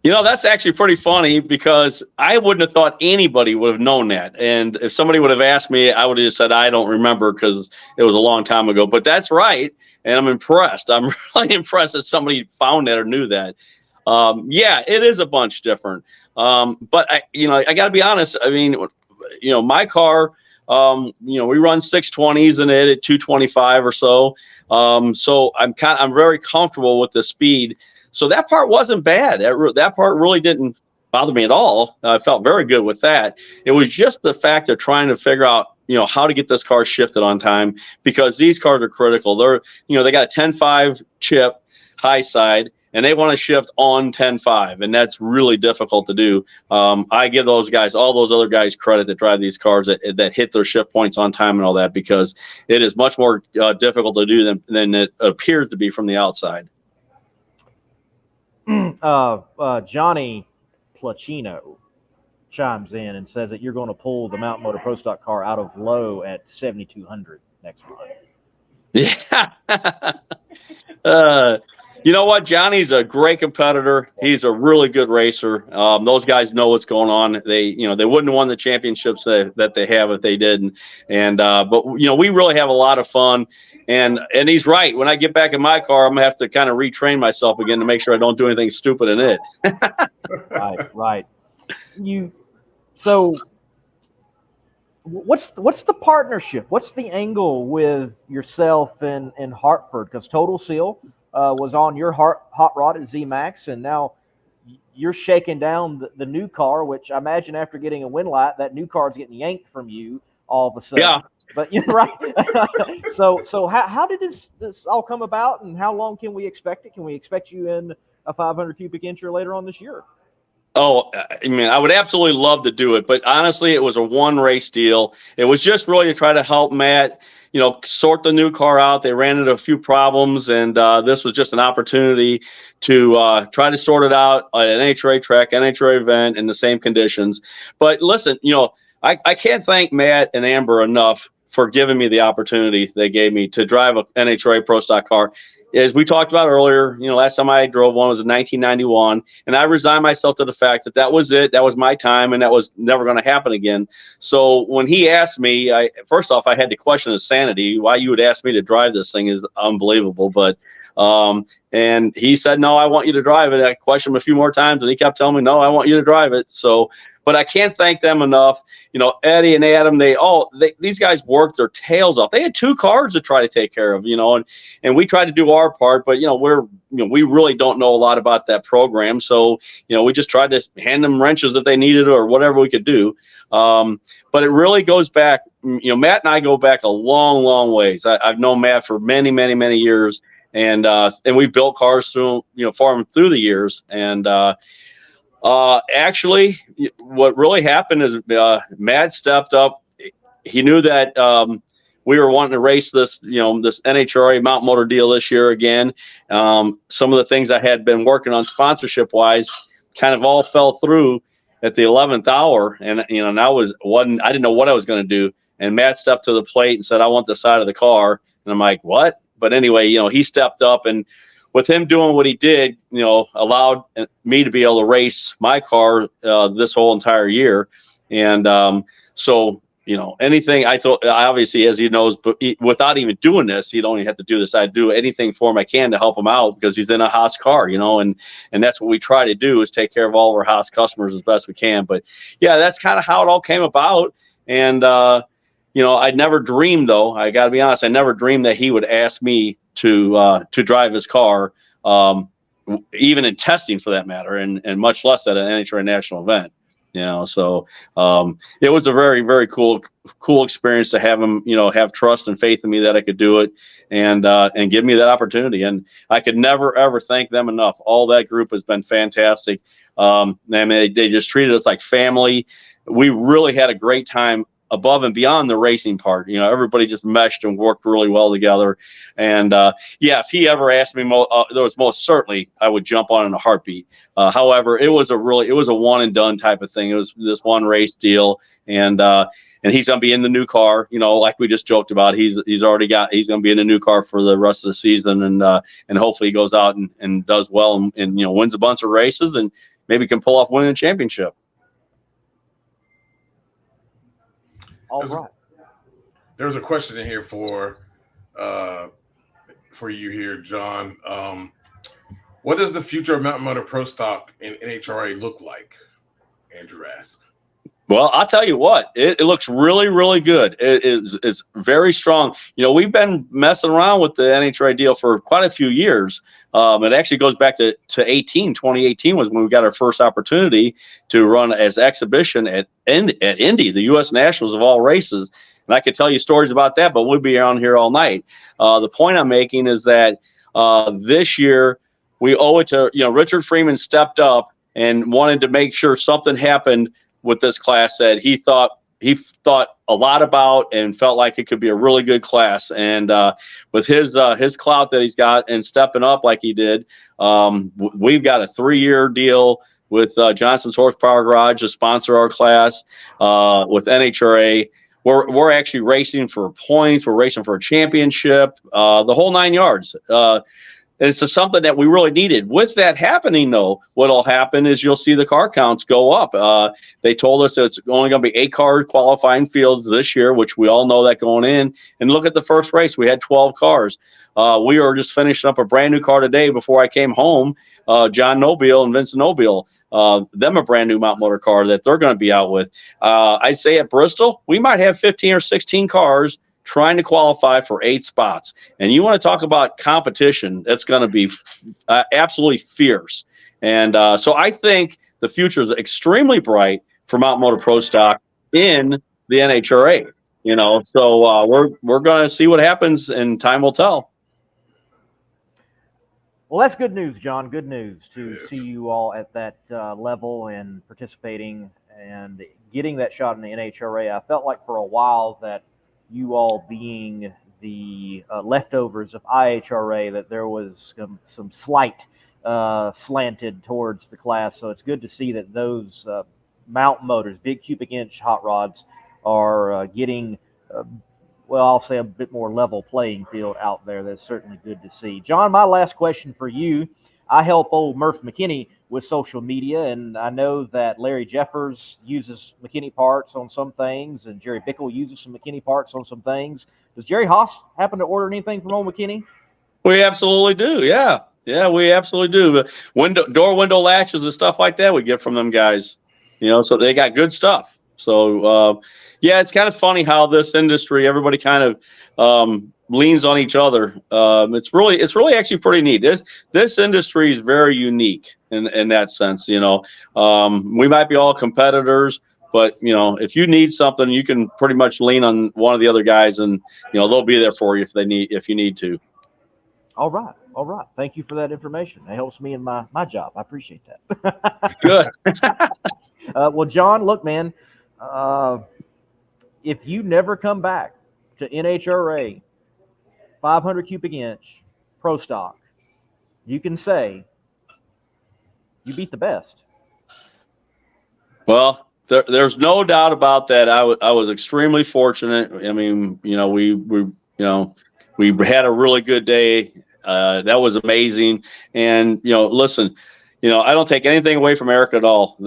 You know, that's actually pretty funny because I wouldn't have thought anybody would have known that. And if somebody would have asked me, I would have just said, I don't remember because it was a long time ago. But that's right. And I'm impressed. I'm really impressed that somebody found that or knew that. Yeah, it is a bunch different. But I got to be honest. I mean, my car, we run 620s in it at 225 or so. So I'm very comfortable with the speed. So that part wasn't bad. That part really didn't bother me at all. I felt very good with that. It was just the fact of trying to figure out, how to get this car shifted on time, because these cars are critical. They got a 10.5 chip high side, and they want to shift on 10.5, and that's really difficult to do. I give all those other guys credit that drive these cars that hit their shift points on time and all that, because it is much more difficult to do than it appears to be from the outside. Johnny Placino chimes in and says that you're going to pull the Mountain Motor Pro Stock car out of low at 7,200 next month. Yeah. You know what? Johnny's a great competitor. He's a really good racer. Those guys know what's going on. They wouldn't have won the championships that they have if they didn't. But we really have a lot of fun. And he's right. When I get back in my car, I'm gonna have to kind of retrain myself again to make sure I don't do anything stupid in it. Right. So what's the partnership? What's the angle with yourself and Hartford? Because Total Seal was on your hot rod at Z-Max, and now you're shaking down the new car, which I imagine after getting a win light, that new car's getting yanked from you all of a sudden. Yeah. But you're right. So how did this all come about, and how long can we expect it? Can we expect you in a 500 cubic incher later on this year? Oh, I mean, I would absolutely love to do it, but honestly, it was a one race deal. It was just really to try to help Matt, sort the new car out. They ran into a few problems, and this was just an opportunity to try to sort it out at an NHRA track, NHRA event in the same conditions. But listen, I can't thank Matt and Amber enough for giving me the opportunity they gave me to drive a NHRA Pro Stock car. As we talked about earlier, last time I drove one was in 1991, and I resigned myself to the fact that was it. That was my time, and that was never going to happen again. So when he asked me, first off, I had to question his sanity. Why you would ask me to drive this thing is unbelievable. But and he said, no, I want you to drive it. I questioned him a few more times, and he kept telling me, no, I want you to drive it. So, but I can't thank them enough. Eddie and Adam, these guys worked their tails off. They had two cars to try to take care of, and we tried to do our part, but we really don't know a lot about that program. So, we just tried to hand them wrenches if they needed or whatever we could do. But it really goes back, Matt and I go back a long, long ways. I've known Matt for many, many, many years, and we've built cars for him through the years. And, actually, what really happened is Matt stepped up. He knew that we were wanting to race this NHRA Mountain Motor deal this year again. Some of the things I had been working on sponsorship-wise kind of all fell through at the 11th hour, and I didn't know what I was going to do. And Matt stepped to the plate and said, "I want the side of the car." And I'm like, "What?" But anyway, he stepped up, and with him doing what he did, allowed me to be able to race my car this whole entire year. And so, anything I obviously, as he knows, but without even doing this, he'd only have to do this. I'd do anything for him I can to help him out because he's in a Haas car, and that's what we try to do is take care of all of our Haas customers as best we can. But yeah, that's kind of how it all came about. And, I'd never dreamed, though, I got to be honest, I never dreamed that he would ask me to drive his car, even in testing for that matter, and much less at an NHRA national event. So it was a very, very cool experience to have him, have trust and faith in me that I could do it and give me that opportunity. And I could never, ever thank them enough. All that group has been fantastic. They just treated us like family. We really had a great time above and beyond the racing part. Everybody just meshed and worked really well together. And if he ever asked me, there was most certainly I would jump on in a heartbeat. However, it was a one and done type of thing. It was this one race deal. And and he's going to be in the new car. Like we just joked about, he's going to be in a new car for the rest of the season, and hopefully he goes out and does well and wins a bunch of races and maybe can pull off winning a championship. All right. There's a question in here for you here, John. What does the future of Mountain Motor Pro Stock in NHRA look like? Andrew asked. Well, I'll tell you what, it looks really, really good. It's very strong. We've been messing around with the NHRA deal for quite a few years. It actually goes back to 2018 was when we got our first opportunity to run as exhibition at Indy, the U.S. Nationals of all races. And I could tell you stories about that, but we'll be on here all night. The point I'm making is that this year we owe it to, Richard Freeman stepped up and wanted to make sure something happened with this class that he thought a lot about and felt like it could be a really good class. And with his clout that he's got and stepping up like he did, we've got a 3-year deal with Johnson's Horsepower Garage to sponsor our class with NHRA. We're actually racing for points. We're racing for a championship, the whole 9 yards. It's something that we really needed. With that happening, though, what'll happen is you'll see the car counts go up. They told us that it's only going to be 8 car qualifying fields this year, which we all know that going in. And look at the first race. We had 12 cars. We were just finishing up a brand new car today before I came home. John Nobile and Vincent Nobile, them a brand new Mount Motor car that they're going to be out with. I'd say at Bristol, we might have 15 or 16 cars trying to qualify for 8 spots. And you want to talk about competition, that's going to be absolutely fierce. And so I think the future is extremely bright for Mountain Motor Pro Stock in the NHRA. So we're going to see what happens, and time will tell. Well, that's good news, John. Good news to see you all at that level and participating and getting that shot in the NHRA. I felt like for a while that you all being the leftovers of IHRA, that there was some slight slanted towards the class. So it's good to see that those mountain motors, big cubic inch hot rods, are getting, I'll say a bit more level playing field out there. That's certainly good to see. John, my last question for you. I help old Murph McKinney with social media, and I know that Larry Jeffers uses McKinney parts on some things, and Jerry Bickle uses some McKinney parts on some things. Does Jerry Haas happen to order anything from old McKinney? We absolutely do, yeah. Yeah, we absolutely do. The door window latches and stuff like that we get from them guys, so they got good stuff. So, it's kind of funny how this industry, everybody kind of leans on each other. It's really actually pretty neat. This industry is very unique in that sense. We might be all competitors, but if you need something, you can pretty much lean on one of the other guys, and they'll be there for you if you need to. All right. Thank you for that information. It helps me in my job. I appreciate that. Good. Well, John, look, man, if you never come back to NHRA 500 cubic inch pro stock, you can say you beat the best. Well, there's no doubt about that. I was extremely fortunate. I mean, we had a really good day. That was amazing. And listen, I don't take anything away from Erica at all.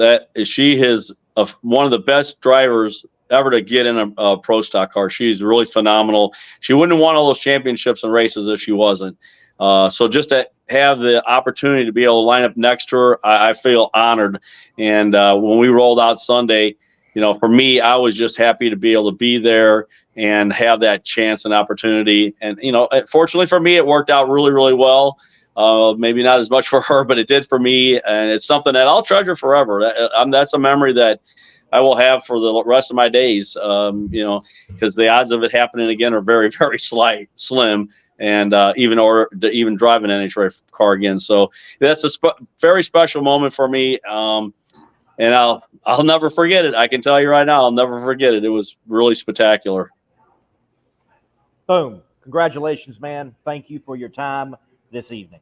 She is one of the best drivers ever to get in a pro stock car. She's really phenomenal. She wouldn't have won all those championships and races if she wasn't. So just to have the opportunity to be able to line up next to her, I feel honored. And when we rolled out Sunday, for me, I was just happy to be able to be there and have that chance and opportunity. And, fortunately for me, it worked out really, really well. Maybe not as much for her, but it did for me. And it's something that I'll treasure forever. That's a memory that I will have for the rest of my days, because the odds of it happening again are very, very slim. And even drive an NHRA car again. So that's a very special moment for me. And I'll never forget it. I can tell you right now, I'll never forget it. It was really spectacular. Boom. Congratulations, man. Thank you for your time this evening.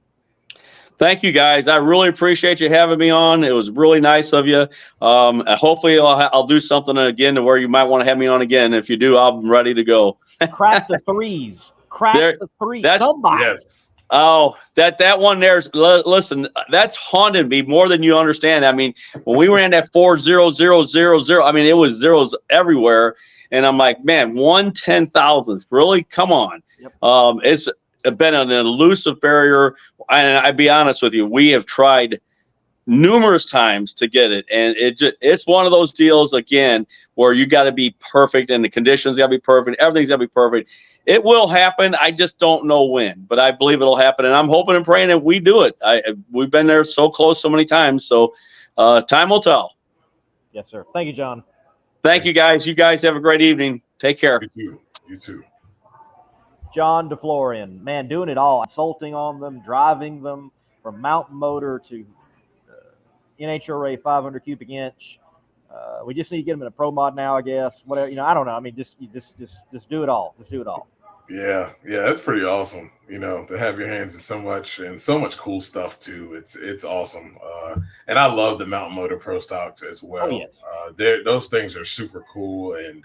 Thank you, guys. I really appreciate you having me on. It was really nice of you. Hopefully, I'll do something again to where you might want to have me on again. If you do, I'm ready to go. Crack the threes. Crack the threes. Somebody. Yes. Oh, that one there's listen, that's haunted me more than you understand. I mean, when we ran that 4-0-0-0-0, I mean, it was zeros everywhere. And I'm like, man, 1/10,000th. Really? Come on. Yep. It's been an elusive barrier. And I'd be honest with you, we have tried numerous times to get it. And it's one of those deals, again, where you got to be perfect and the conditions got to be perfect. Everything's got to be perfect. It will happen. I just don't know when, but I believe it'll happen. And I'm hoping and praying that we do it. We've been there so close so many times. So time will tell. Yes, sir. Thank you, John. Thank you, guys. You guys have a great evening. Take care. You too. John DeFlorian, man, doing it all, consulting on them, driving them from Mountain Motor to NHRA 500 cubic inch. We just need to get them in a pro mod now, I guess. Whatever, I don't know. I mean, just do it all. Just do it all. Yeah, that's pretty awesome. To have your hands in so much cool stuff too. It's awesome. And I love the Mountain Motor Pro Stocks as well. Oh, yes. Those things are super cool. And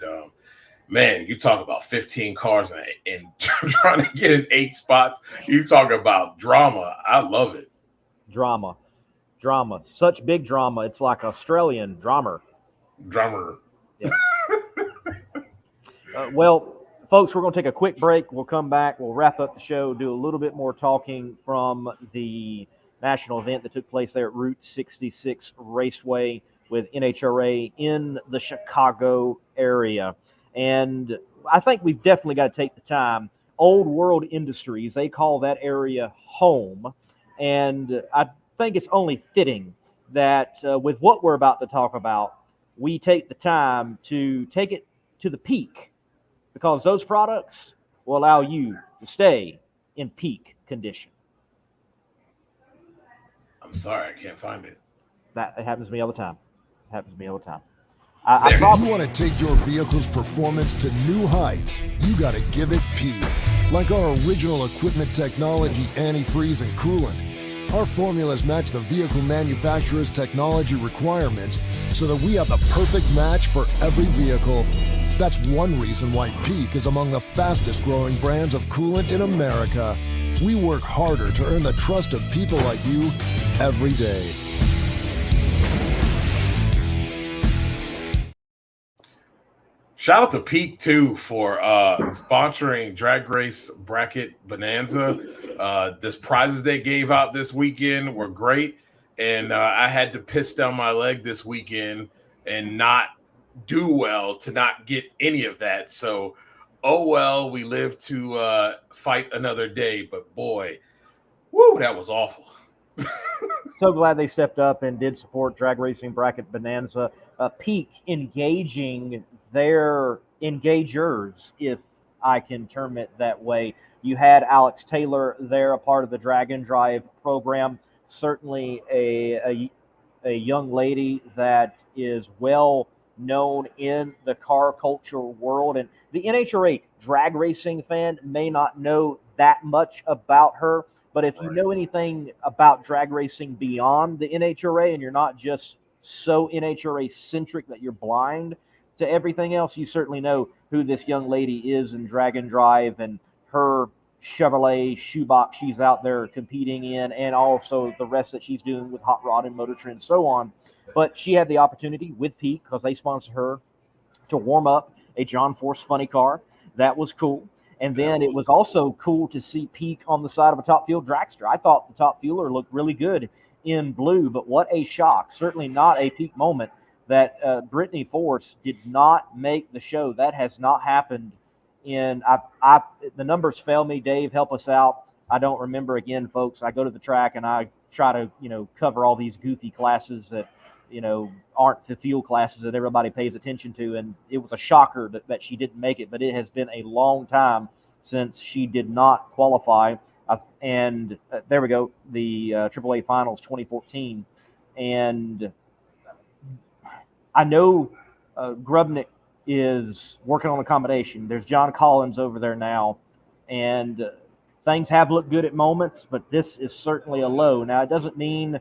man, you talk about 15 cars and trying to get in 8 spots. You talk about drama. I love it. Drama, such big drama. It's like Australian drummer. Yeah. Well, folks, we're going to take a quick break. We'll come back. We'll wrap up the show, do a little bit more talking from the national event that took place there at Route 66 Raceway with NHRA in the Chicago area. And I think we've definitely got to take the time. Old World Industries, they call that area home. And I think it's only fitting that with what we're about to talk about, we take the time to take it to the peak, because those products will allow you to stay in peak condition. I'm sorry, I can't find it. It happens to me all the time. If you want to take your vehicle's performance to new heights, you got to give it peak. Like our original equipment technology, antifreeze and coolant. Our formulas match the vehicle manufacturer's technology requirements so that we have the perfect match for every vehicle. That's one reason why Peak is among the fastest growing brands of coolant in America. We work harder to earn the trust of people like you every day. Shout out to Peak too for sponsoring Drag Race Bracket Bonanza. This prizes they gave out this weekend were great, and I had to piss down my leg this weekend and not do well to not get any of that. So, oh well, we live to fight another day. But boy, woo, that was awful. So glad they stepped up and did support Drag Racing Bracket Bonanza. Peak engaging their engagers, if I can term it that way. You had Alex Taylor there, a part of the Drag and Drive program. Certainly a young lady that is well known in the car culture world. And the NHRA drag racing fan may not know that much about her, but if you know anything about drag racing beyond the NHRA and you're not just so NHRA centric that you're blind to everything else, you certainly know who this young lady is in drag and drive and her Chevrolet shoebox she's out there competing in, and also the rest that she's doing with Hot Rod and Motor Trend and so on. But she had the opportunity with Peak, because they sponsor her, to warm up a John Force funny car. That was cool. And then it was also cool to see Peak on the side of a Top Fuel dragster. I thought the Top Fueler looked really good in blue, but what a shock. Certainly not a Peak moment that Brittany Force did not make the show. That has not happened in the numbers fail me. Dave, help us out. I don't remember again, folks. I go to the track and I try to, cover all these goofy classes that, aren't the fuel classes that everybody pays attention to. And it was a shocker that she didn't make it, but it has been a long time since she did not qualify. And there we go, the AAA Finals 2014. And I know Grubnick is working on a combination. There's John Collins over there now. And things have looked good at moments, but this is certainly a low. Now, it doesn't mean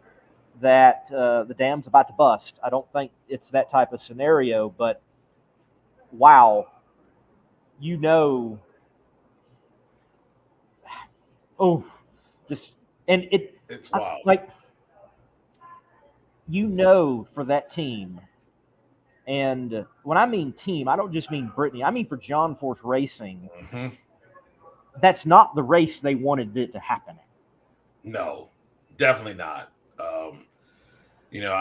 that the dam's about to bust. I don't think it's that type of scenario, but wow, you know, oh, just, and It's wild. like, you know, for that team, and when I mean team, I don't just mean Brittany, I mean for John Force Racing, that's not the race they wanted it to happen in. No, definitely not. You know,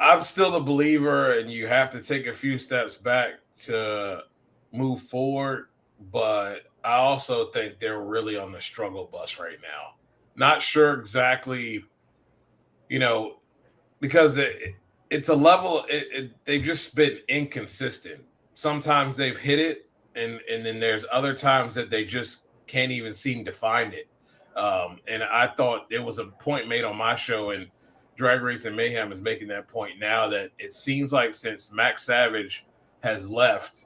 I'm still a believer, and you have to take a few steps back to move forward. But I also think they're really on the struggle bus right now. Not sure exactly, you know, because it's a level. They've just been inconsistent. Sometimes they've hit it, and then there's other times that they just can't even seem to find it. And I thought there was a point made on my show, and Drag Racing Mayhem is making that point now, that it seems like since Max Savage has left,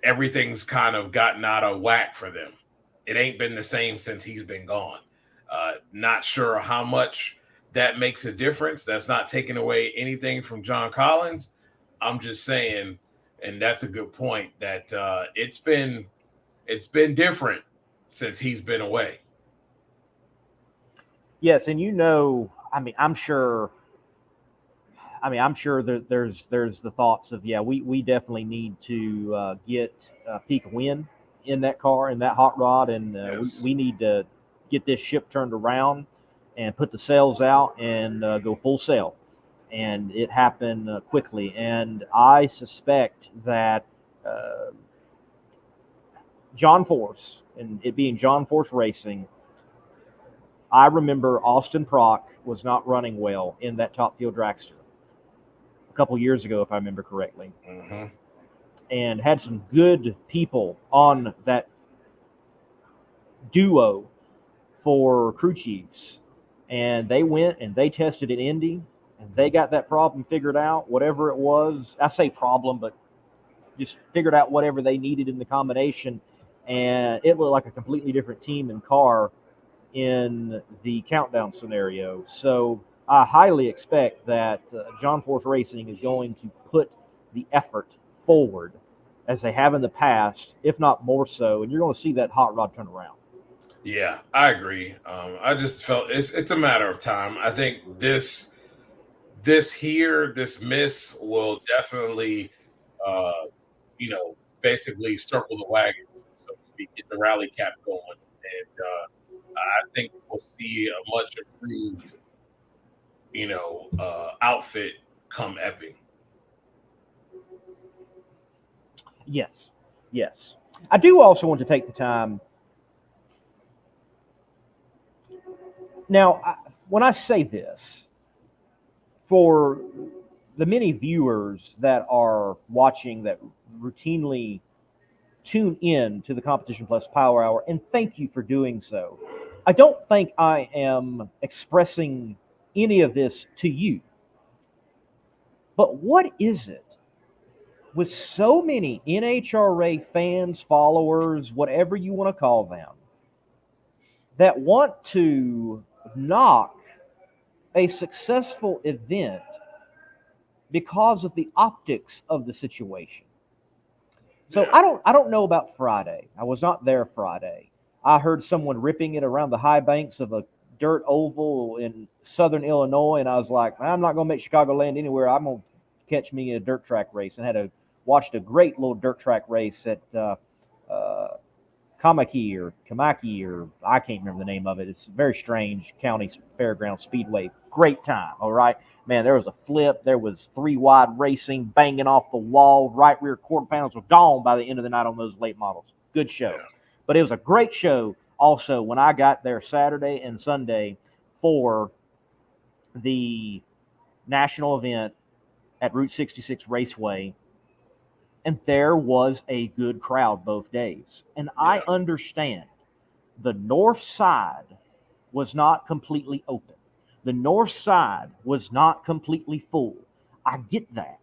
everything's kind of gotten out of whack for them. It ain't been the same since he's been gone. Not sure how much that makes a difference. That's not taking away anything from John Collins. I'm just saying, and that's a good point, that it's been different since he's been away. Yes, and you know, I'm sure that there's the thoughts of, yeah, we definitely need to get Peak Win in that car, in that hot rod, and Yes. we need to get this ship turned around and put the sails out and go full sail. And it happened quickly. And I suspect that John Force, and it being John Force Racing, I remember Austin Prock was not running well in that Top Fuel dragster a couple years ago, if I remember correctly, and had some good people on that duo for crew chiefs, and they went and they tested in Indy, and they got that problem figured out, whatever it was. I say problem, but just figured out whatever they needed in the combination, and it looked like a completely different team and car in the countdown scenario. So I highly expect that John Force Racing is going to put the effort forward as they have in the past, if not more so, and you're going to see that hot rod turn around. Yeah, I agree. I just felt it's a matter of time. I think this miss will definitely, basically circle the wagons, so to speak, get the rally cap going, and I think we'll see a much improved, outfit come Epping. Yes. I do also want to take the time. Now, when I say this, for the many viewers that are watching that routinely tune in to the Competition Plus Power Hour, and thank you for doing so, I don't think I am expressing any of this to you. But what is it with so many NHRA fans, followers, whatever you want to call them, that want to knock a successful event because of the optics of the situation? So Yeah. I don't know about Friday. I was not there Friday. I heard someone ripping it around the high banks of a dirt oval in southern Illinois, and I was like, I'm not going to make Chicagoland anywhere. I'm going to catch me a dirt track race, and watched a great little dirt track race at Kamaki or I can't remember the name of it. It's a very strange county fairground speedway. Great time. All right, man. There was a flip. There was 3 wide racing, banging off the wall. Right rear quarter panels were gone by the end of the night on those late models. Good show. Yeah. But it was a great show also when I got there Saturday and Sunday for the national event at Route 66 Raceway. And there was a good crowd both days. And I understand the north side was not completely open. The north side was not completely full. I get that.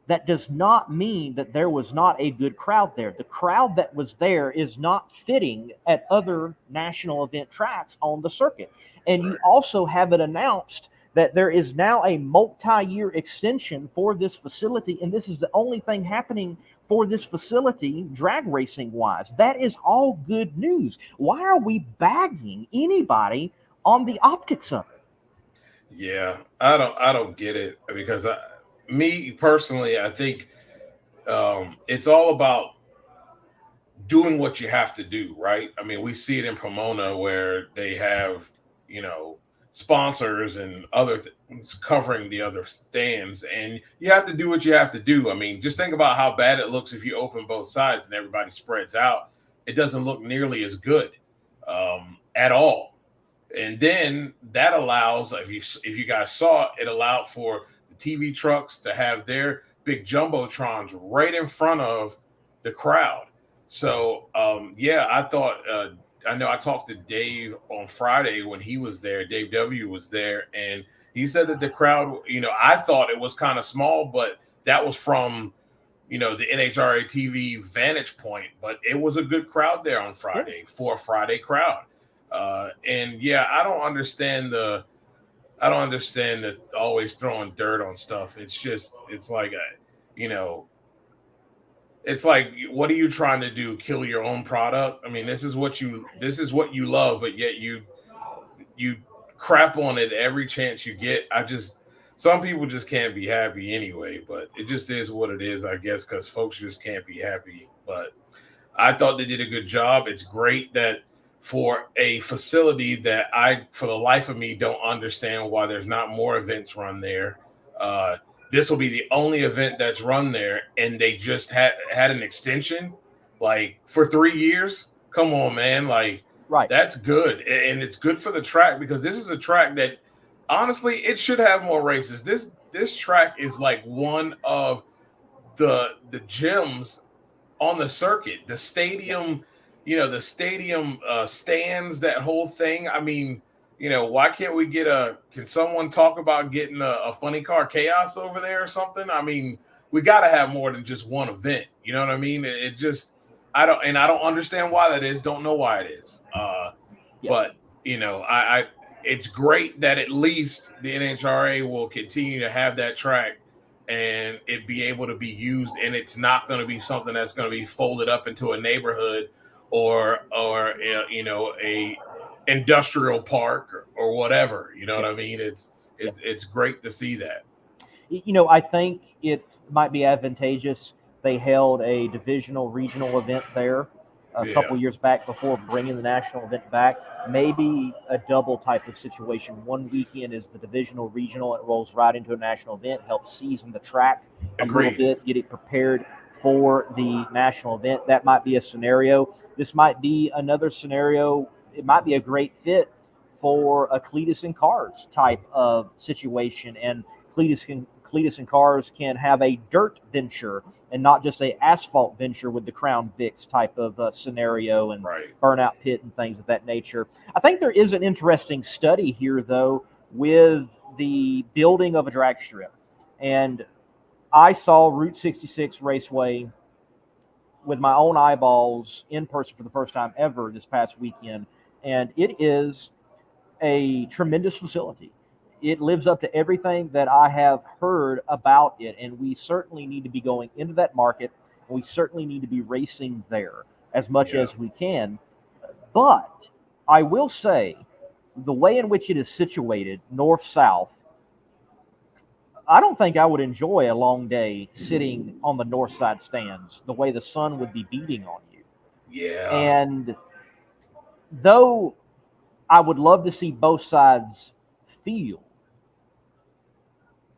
that does not mean that there was not a good crowd there. The crowd that was there is not fitting at other national event tracks on the circuit. And you also have it announced that there is now a multi-year extension for this facility, and this is the only thing happening for this facility drag racing wise. That is all good news. Why are we bagging anybody on the optics of it? Yeah, I don't get it, because me personally, I think it's all about doing what you have to do, right? I mean, we see it in Pomona where they have, sponsors and other things covering the other stands, and you have to do what you have to do. I mean, just think about how bad it looks if you open both sides and everybody spreads out. It doesn't look nearly as good at all. And then that allows, if you guys saw it, allowed for the TV trucks to have their big jumbotrons right in front of the crowd. So yeah, I thought I know I talked to Dave on Friday when he was there. Dave W was there, and he said that the crowd, I thought it was kind of small, but that was from the NHRA TV vantage point. But it was a good crowd there on Friday for a Friday crowd. And yeah, I don't understand the always throwing dirt on stuff. It's like it's like, what are you trying to do? Kill your own product? I mean, this is what you love, but yet you crap on it every chance you get. Some people just can't be happy anyway, but it just is what it is, I guess, because folks just can't be happy. But I thought they did a good job. It's great that for a facility that for the life of me, don't understand why there's not more events run there. This will be the only event that's run there, and they just had an extension, like, for 3 years. Come on, man. Like, right. That's good. And it's good for the track, because this is a track that, honestly, it should have more races. This track is like one of the gems on the circuit. The stadium, stands, that whole thing. I mean, why can't we can someone talk about getting a funny car chaos over there or something? I mean, we got to have more than just one event. You know what I mean? I don't understand why that is. Don't know why it is. But it's great that at least the NHRA will continue to have that track and it be able to be used. And it's not going to be something that's going to be folded up into a neighborhood or a industrial park or whatever. You know what I mean? It's great to see that. I think it might be advantageous. They held a divisional regional event there a couple years back before bringing the national event back. Maybe a double type of situation. One weekend is the divisional regional. It rolls right into a national event, helps season the track a little bit, get it prepared for the national event. That might be a scenario. This might be another scenario. It might be a great fit for a Cletus and Cars type of situation. And Cletus and Cars can have a dirt venture and not just a asphalt venture with the Crown Vics type of scenario and burnout pit and things of that nature. I think there is an interesting study here, though, with the building of a drag strip. And I saw Route 66 Raceway with my own eyeballs in person for the first time ever this past weekend. And it is a tremendous facility. It lives up to everything that I have heard about it. And we certainly need to be going into that market. And we certainly need to be racing there as much as we can. But I will say, the way in which it is situated, north-south, I don't think I would enjoy a long day sitting on the north side stands, the way the sun would be beating on you. Yeah. And though I would love to see both sides field,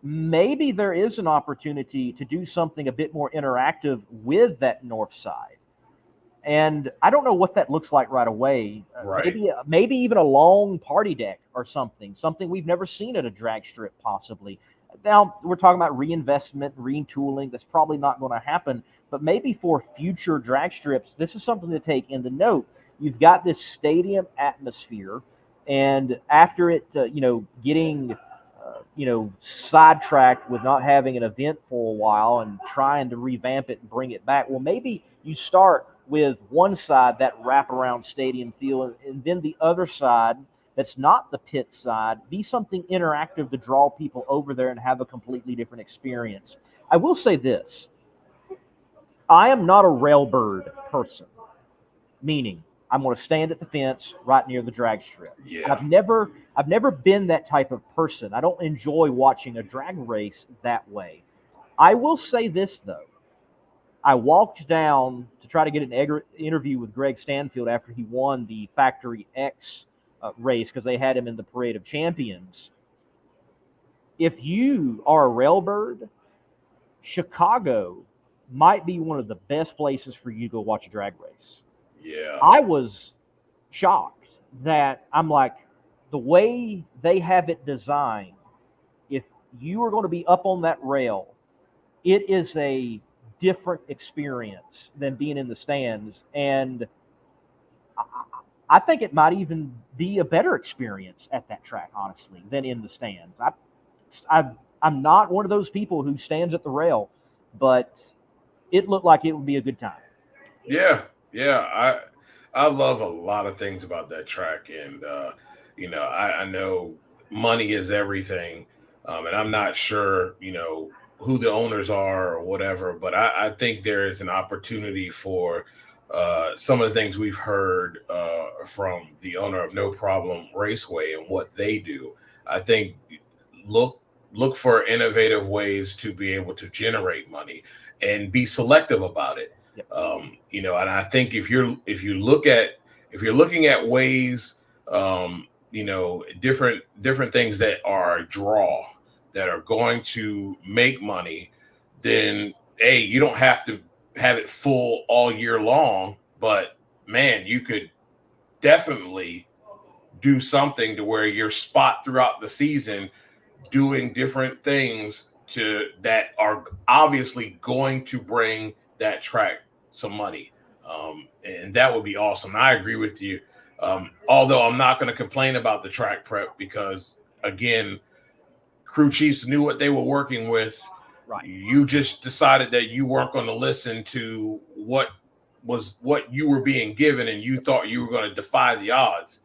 maybe there is an opportunity to do something a bit more interactive with that north side. And I don't know what that looks like right away. Maybe even a long party deck or something we've never seen at a drag strip possibly. Now, we're talking about reinvestment, retooling. That's probably not going to happen. But maybe for future drag strips, this is something to take into note. You've got this stadium atmosphere, and after it, getting sidetracked with not having an event for a while and trying to revamp it and bring it back. Well, maybe you start with one side, that wraparound stadium feel, and then the other side that's not the pit side, be something interactive to draw people over there and have a completely different experience. I will say this. I am not a railbird person, meaning I'm going to stand at the fence right near the drag strip. Yeah. I've never been that type of person. I don't enjoy watching a drag race that way. I will say this, though. I walked down to try to get an interview with Greg Stanfield after he won the Factory X race because they had him in the Parade of Champions. If you are a railbird, Chicago might be one of the best places for you to go watch a drag race. Yeah. I was shocked that I'm like, the way they have it designed, if you are going to be up on that rail, it is a different experience than being in the stands. And I think it might even be a better experience at that track, honestly, than in the stands. I'm not one of those people who stands at the rail, but it looked like it would be a good time. Yeah. I love a lot of things about that track. And, I know money is everything. And I'm not sure, who the owners are or whatever, but I think there is an opportunity for some of the things we've heard from the owner of No Problem Raceway and what they do. I think look for innovative ways to be able to generate money and be selective about it. Yep. And I think if you're looking at ways, different things that are a draw that are going to make money, then you don't have to have it full all year long, but man, you could definitely do something to where you're spot throughout the season doing different things that are obviously going to bring that track some money. And that would be awesome. I agree with you. Although I'm not going to complain about the track prep because, again, crew chiefs knew what they were working with. Right. You just decided that you weren't going to listen to what you were being given, and you thought you were going to defy the odds.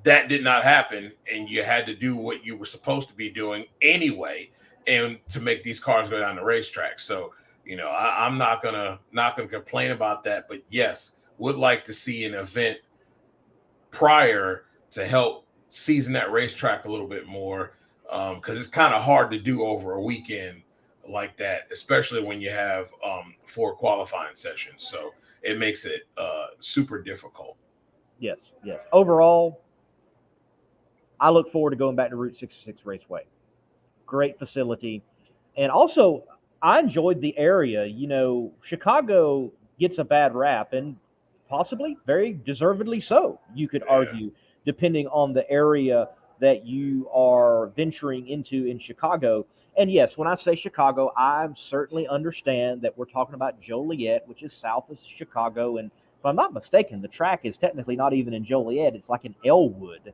That did not happen, and you had to do what you were supposed to be doing anyway, and to make these cars go down the racetrack. So, I'm not gonna complain about that. But yes, would like to see an event prior to help season that racetrack a little bit more, because it's kind of hard to do over a weekend like that, especially when you have 4 qualifying sessions. So it makes it super difficult. Yes. Overall, I look forward to going back to Route 66 Raceway. Great facility. And also, I enjoyed the area. Chicago gets a bad rap, and possibly very deservedly so, you could argue, depending on the area that you are venturing into in Chicago. And yes, when I say Chicago, I certainly understand that we're talking about Joliet, which is south of Chicago. And if I'm not mistaken, the track is technically not even in Joliet. It's like in Elwood.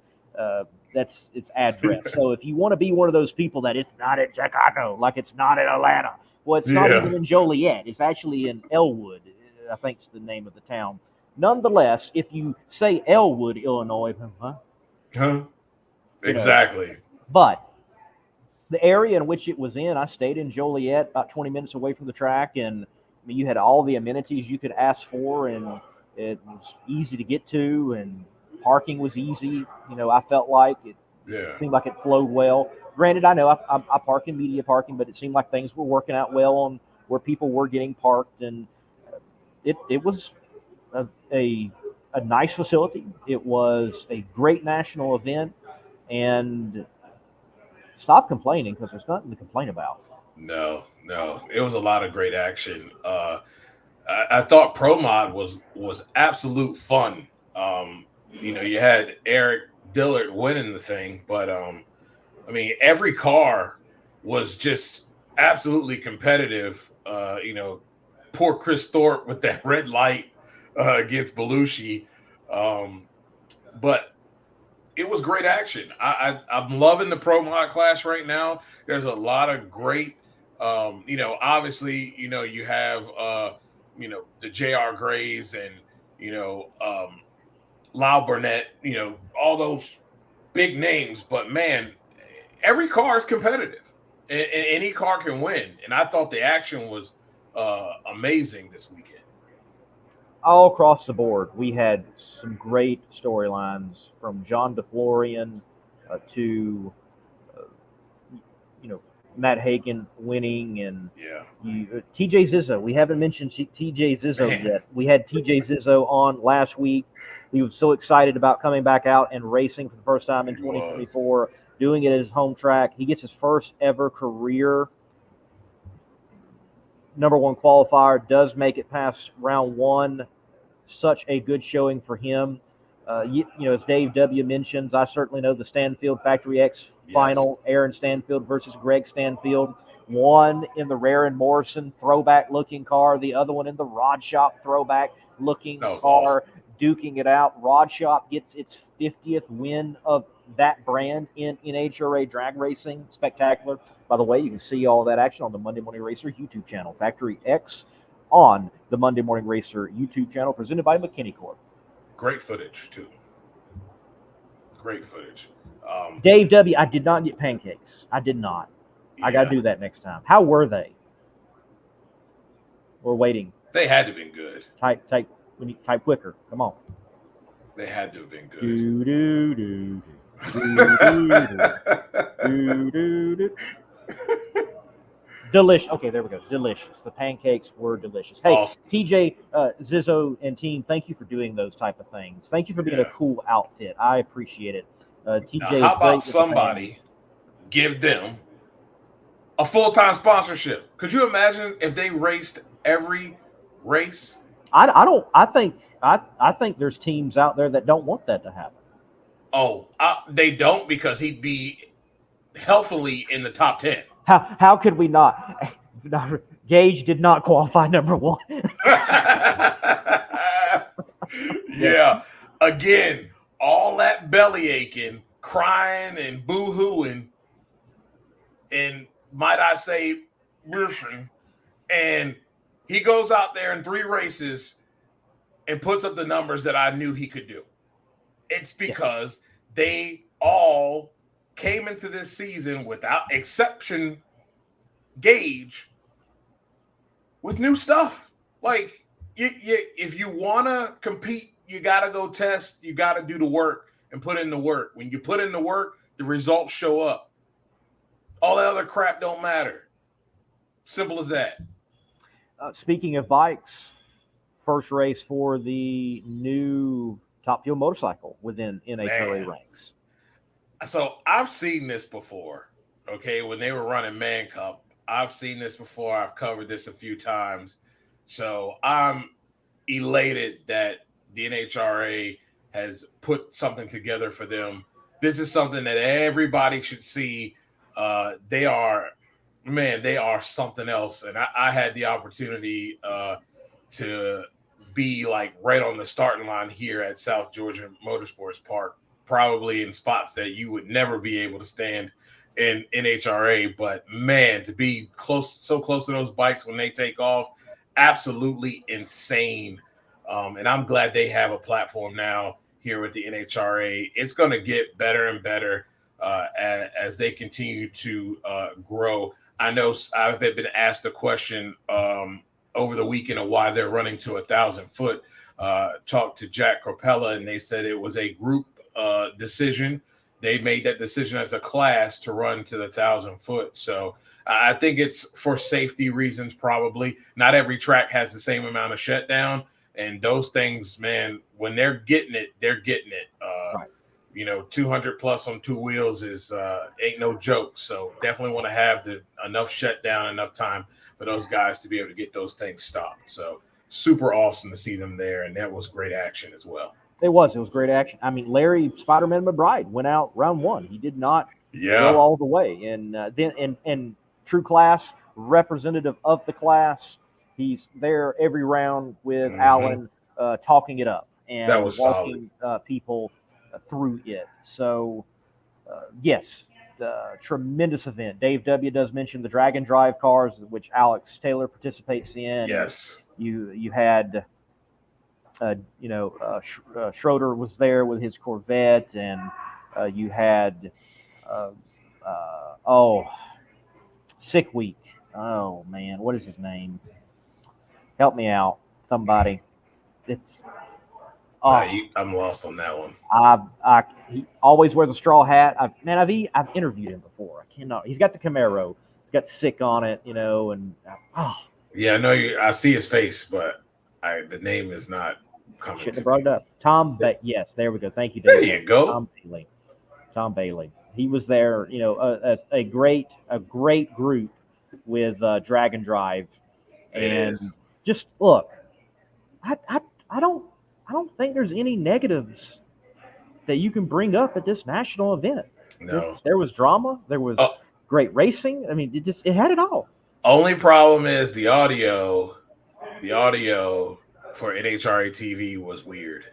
That's its address. So if you want to be one of those people that it's not in Chicago, like it's not in Atlanta, well, it's not even in Joliet. It's actually in Elwood, I think is the name of the town. Nonetheless, if you say Elwood, Illinois, Exactly. But the area in which it was in, I stayed in Joliet, about 20 minutes away from the track, and you had all the amenities you could ask for, and it was easy to get to, and parking was easy. I felt like it seemed like it flowed well. Granted, I know I park in media parking, but it seemed like things were working out well on where people were getting parked, and it was a nice facility. It was a great national event, and stop complaining because there's nothing to complain about. No, it was a lot of great action. I thought Pro Mod was absolute fun. You had Eric Dillard winning the thing, but every car was just absolutely competitive. Poor Chris Thorpe with that red light against Belushi. But it was great action. I'm loving the pro mod class right now. There's a lot of great, obviously, you have, the J.R. Grays and, Lyle Burnett, all those big names. But man, every car is competitive, and any car can win. And I thought the action was amazing this weekend. All across the board, we had some great storylines from John DeFlorian to Matt Hagan winning, and TJ Zizzo. We haven't mentioned TJ Zizzo yet. We had TJ Zizzo on last week. He was so excited about coming back out and racing for the first time in 2024, doing it at his home track. He gets his first ever career #1 qualifier, does make it past round 1. Such a good showing for him. As Dave W. mentions, I certainly know the Stanfield Factory X final, Aaron Stanfield versus Greg Stanfield. One in the Rare and Morrison throwback-looking car, the other one in the Rod Shop throwback-looking car, awesome. Duking it out. Rod Shop gets its 50th win of that brand in NHRA drag racing. Spectacular. By the way, you can see all that action on the Monday Morning Racer YouTube channel, Factory X on the Monday Morning Racer YouTube channel, presented by McKinney Corp. Great footage, too. Great footage. Dave W., I did not get pancakes. I did not. I got to do that next time. How were they? We're waiting. They had to have been good. Type. We need type quicker. Come on. They had to have been good. Delicious. Okay, there we go. Delicious. The pancakes were delicious. Hey, awesome. TJ, Zizzo, and team, thank you for doing those type of things. Thank you for being a cool outfit. I appreciate it. TJ, now, how about somebody give them a full-time sponsorship? Could you imagine if they raced every race? I think there's teams out there that don't want that to happen. Oh, they don't, because he'd be healthily in the top 10. How could we not? Gage did not qualify #1. Yeah. Again, all that belly aching, crying and boo-hooing, and might I say, and he goes out there in 3 races and puts up the numbers that I knew he could do. It's because they all came into this season, without exception, Gage, with new stuff. Like, if you want to compete, you got to go test. You got to do the work and put in the work. When you put in the work, the results show up. All that other crap don't matter. Simple as that. Speaking of bikes, first race for the new Top Fuel motorcycle within NHRA ranks. So I've seen this before, okay, when they were running Man Cup. I've seen this before. I've covered this a few times. So I'm elated that the NHRA has put something together for them. This is something that everybody should see. They are something else. And I had the opportunity to be like right on the starting line here at South Georgia Motorsports Park, probably in spots that you would never be able to stand in NHRA. But man, to be so close to those bikes when they take off, absolutely insane. And I'm glad they have a platform now here with the NHRA. It's going to get better and better as they continue to grow. I know I've been asked a question over the weekend of why they're running to 1,000 foot. Talked to Jack Corpella, and they said it was a group decision. They made that decision as a class to run to the 1,000 foot. So I think it's for safety reasons, probably. Not every track has the same amount of shutdown. And those things, man, when they're getting it, they're getting it. Right. 200 plus on 2 wheels is ain't no joke. So definitely want to have enough shutdown, enough time for those guys to be able to get those things stopped. So super awesome to see them there. And that was great action as well. It was great action. I mean, Larry Spider-Man McBride went out round 1. He did not go all the way. And then true class, representative of the class, he's there every round with Alan talking it up and that was walking people through it. So, yes, tremendous event. Dave W. does mention the Dragon Drive cars, which Alex Taylor participates in. Yes. You had, Schroeder was there with his Corvette, and you had, Sick Week. Oh man, what is his name? Help me out, somebody. It's I'm lost on that one. He always wears a straw hat. I've interviewed him before. I cannot. He's got the Camaro. It's got Sick on it, and Yeah, I know you. I see his face, but the name is not coming. Shouldn't to have brought me. it up. Tom, yes, there we go. Thank you, There Dave. you go. Tom Bailey. He was there. A great group with Dragon Drive, It and is. just look. I don't think there's any negatives that you can bring up at this national event. No. There was drama. There was great it had it all. Only problem is the audio. The audio for NHRA TV was weird.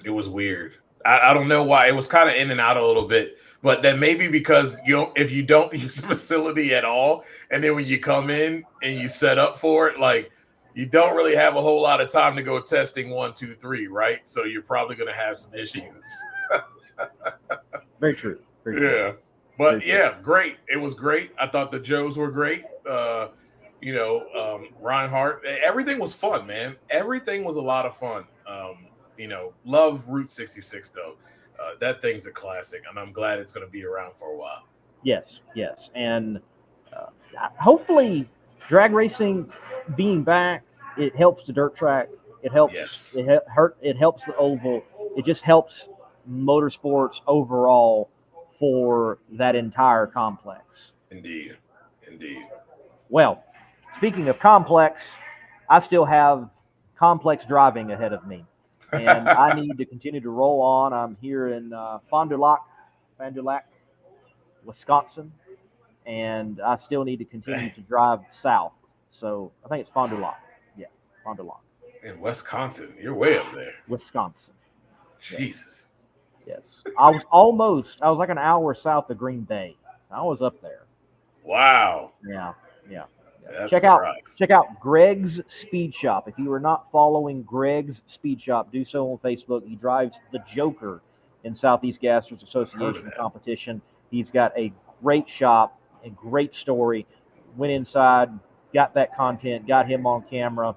It was weird. I don't know why. It was kind of in and out a little bit, but then maybe because if you don't use the facility at all, and then when you come in and you set up for it, like you don't really have a whole lot of time to go testing 1, 2, 3, right? So you're probably going to have some issues. Very true. Very true. Yeah. But yeah, great. It was great. I thought the Joes were great. Reinhardt. Everything was fun, man. Everything was a lot of fun. Love Route 66 though. That thing's a classic, and I'm glad it's going to be around for a while. Yes, and hopefully, drag racing being back, it helps the dirt track. It helps. Yes. It helps the oval. It just helps motorsports overall for that entire complex. Indeed. Well, speaking of complex, I still have complex driving ahead of me, and I need to continue to roll on. I'm here in Fond du Lac, Wisconsin, and I still need to continue to drive south. So I think it's Fond du Lac. Yeah, Fond du Lac. In Wisconsin, you're way up there. Wisconsin. Jesus. Yes. I was like an hour south of Green Bay. I was up there. Wow. Yeah. That's Check out Greg's Speed Shop. If you are not following Greg's Speed Shop, do so on Facebook. He drives the Joker in Southeast Gassers Association competition. He's got a great shop, a great story. Went inside, got that content, got him on camera.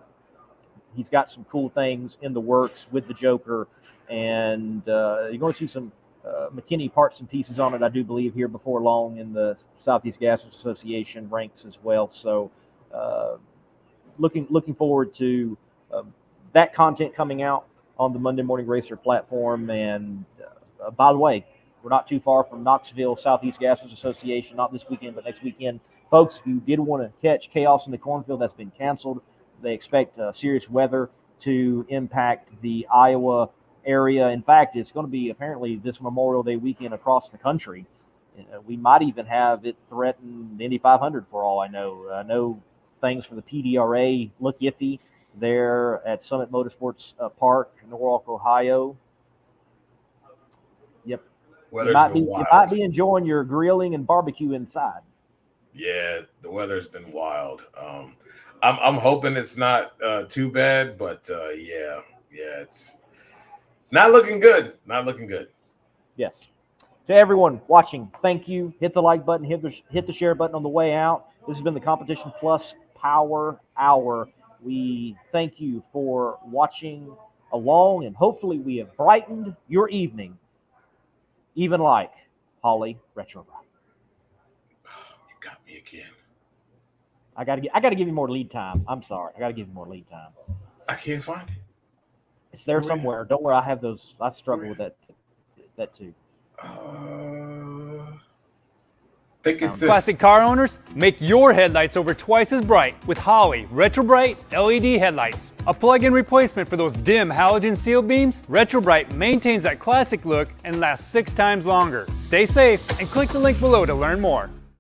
He's got some cool things in the works with the Joker, and you're going to see some McKinney parts and pieces on it, I do believe, here before long in the Southeast Gassers Association ranks as well. So looking forward to that content coming out on the Monday Morning Racer platform. And by the way, we're not too far from Knoxville Southeast Gassers Association, not this weekend, but next weekend. Folks, if you did want to catch Chaos in the Cornfield, that's been canceled. They expect serious weather to impact the Iowa area. In fact, it's going to be apparently this Memorial Day weekend across the country. We might even have it threaten the Indy 500 for all I know. I know things for the PDRA look iffy there at Summit Motorsports Park, Norwalk, Ohio. Yep. You might be enjoying your grilling and barbecue inside. Yeah, the weather's been wild. I'm hoping it's not too bad, but it's not looking good. Not looking good. Yes. To everyone watching, thank you. Hit the like button, hit the share button on the way out. This has been the Competition Plus Power Hour. We thank you for watching along, and hopefully we have brightened your evening, even like Holly Retro. You got me again. I gotta give you more lead time. I'm sorry. I gotta give you more lead time. I can't find it. It's there somewhere. Don't worry. I have those. I struggle with that too. I think it's Classic car owners, make your headlights over twice as bright with Holley Retro Bright LED headlights. A plug-in replacement for those dim halogen seal beams, Retro Bright maintains that classic look and lasts 6 times longer. Stay safe and click the link below to learn more.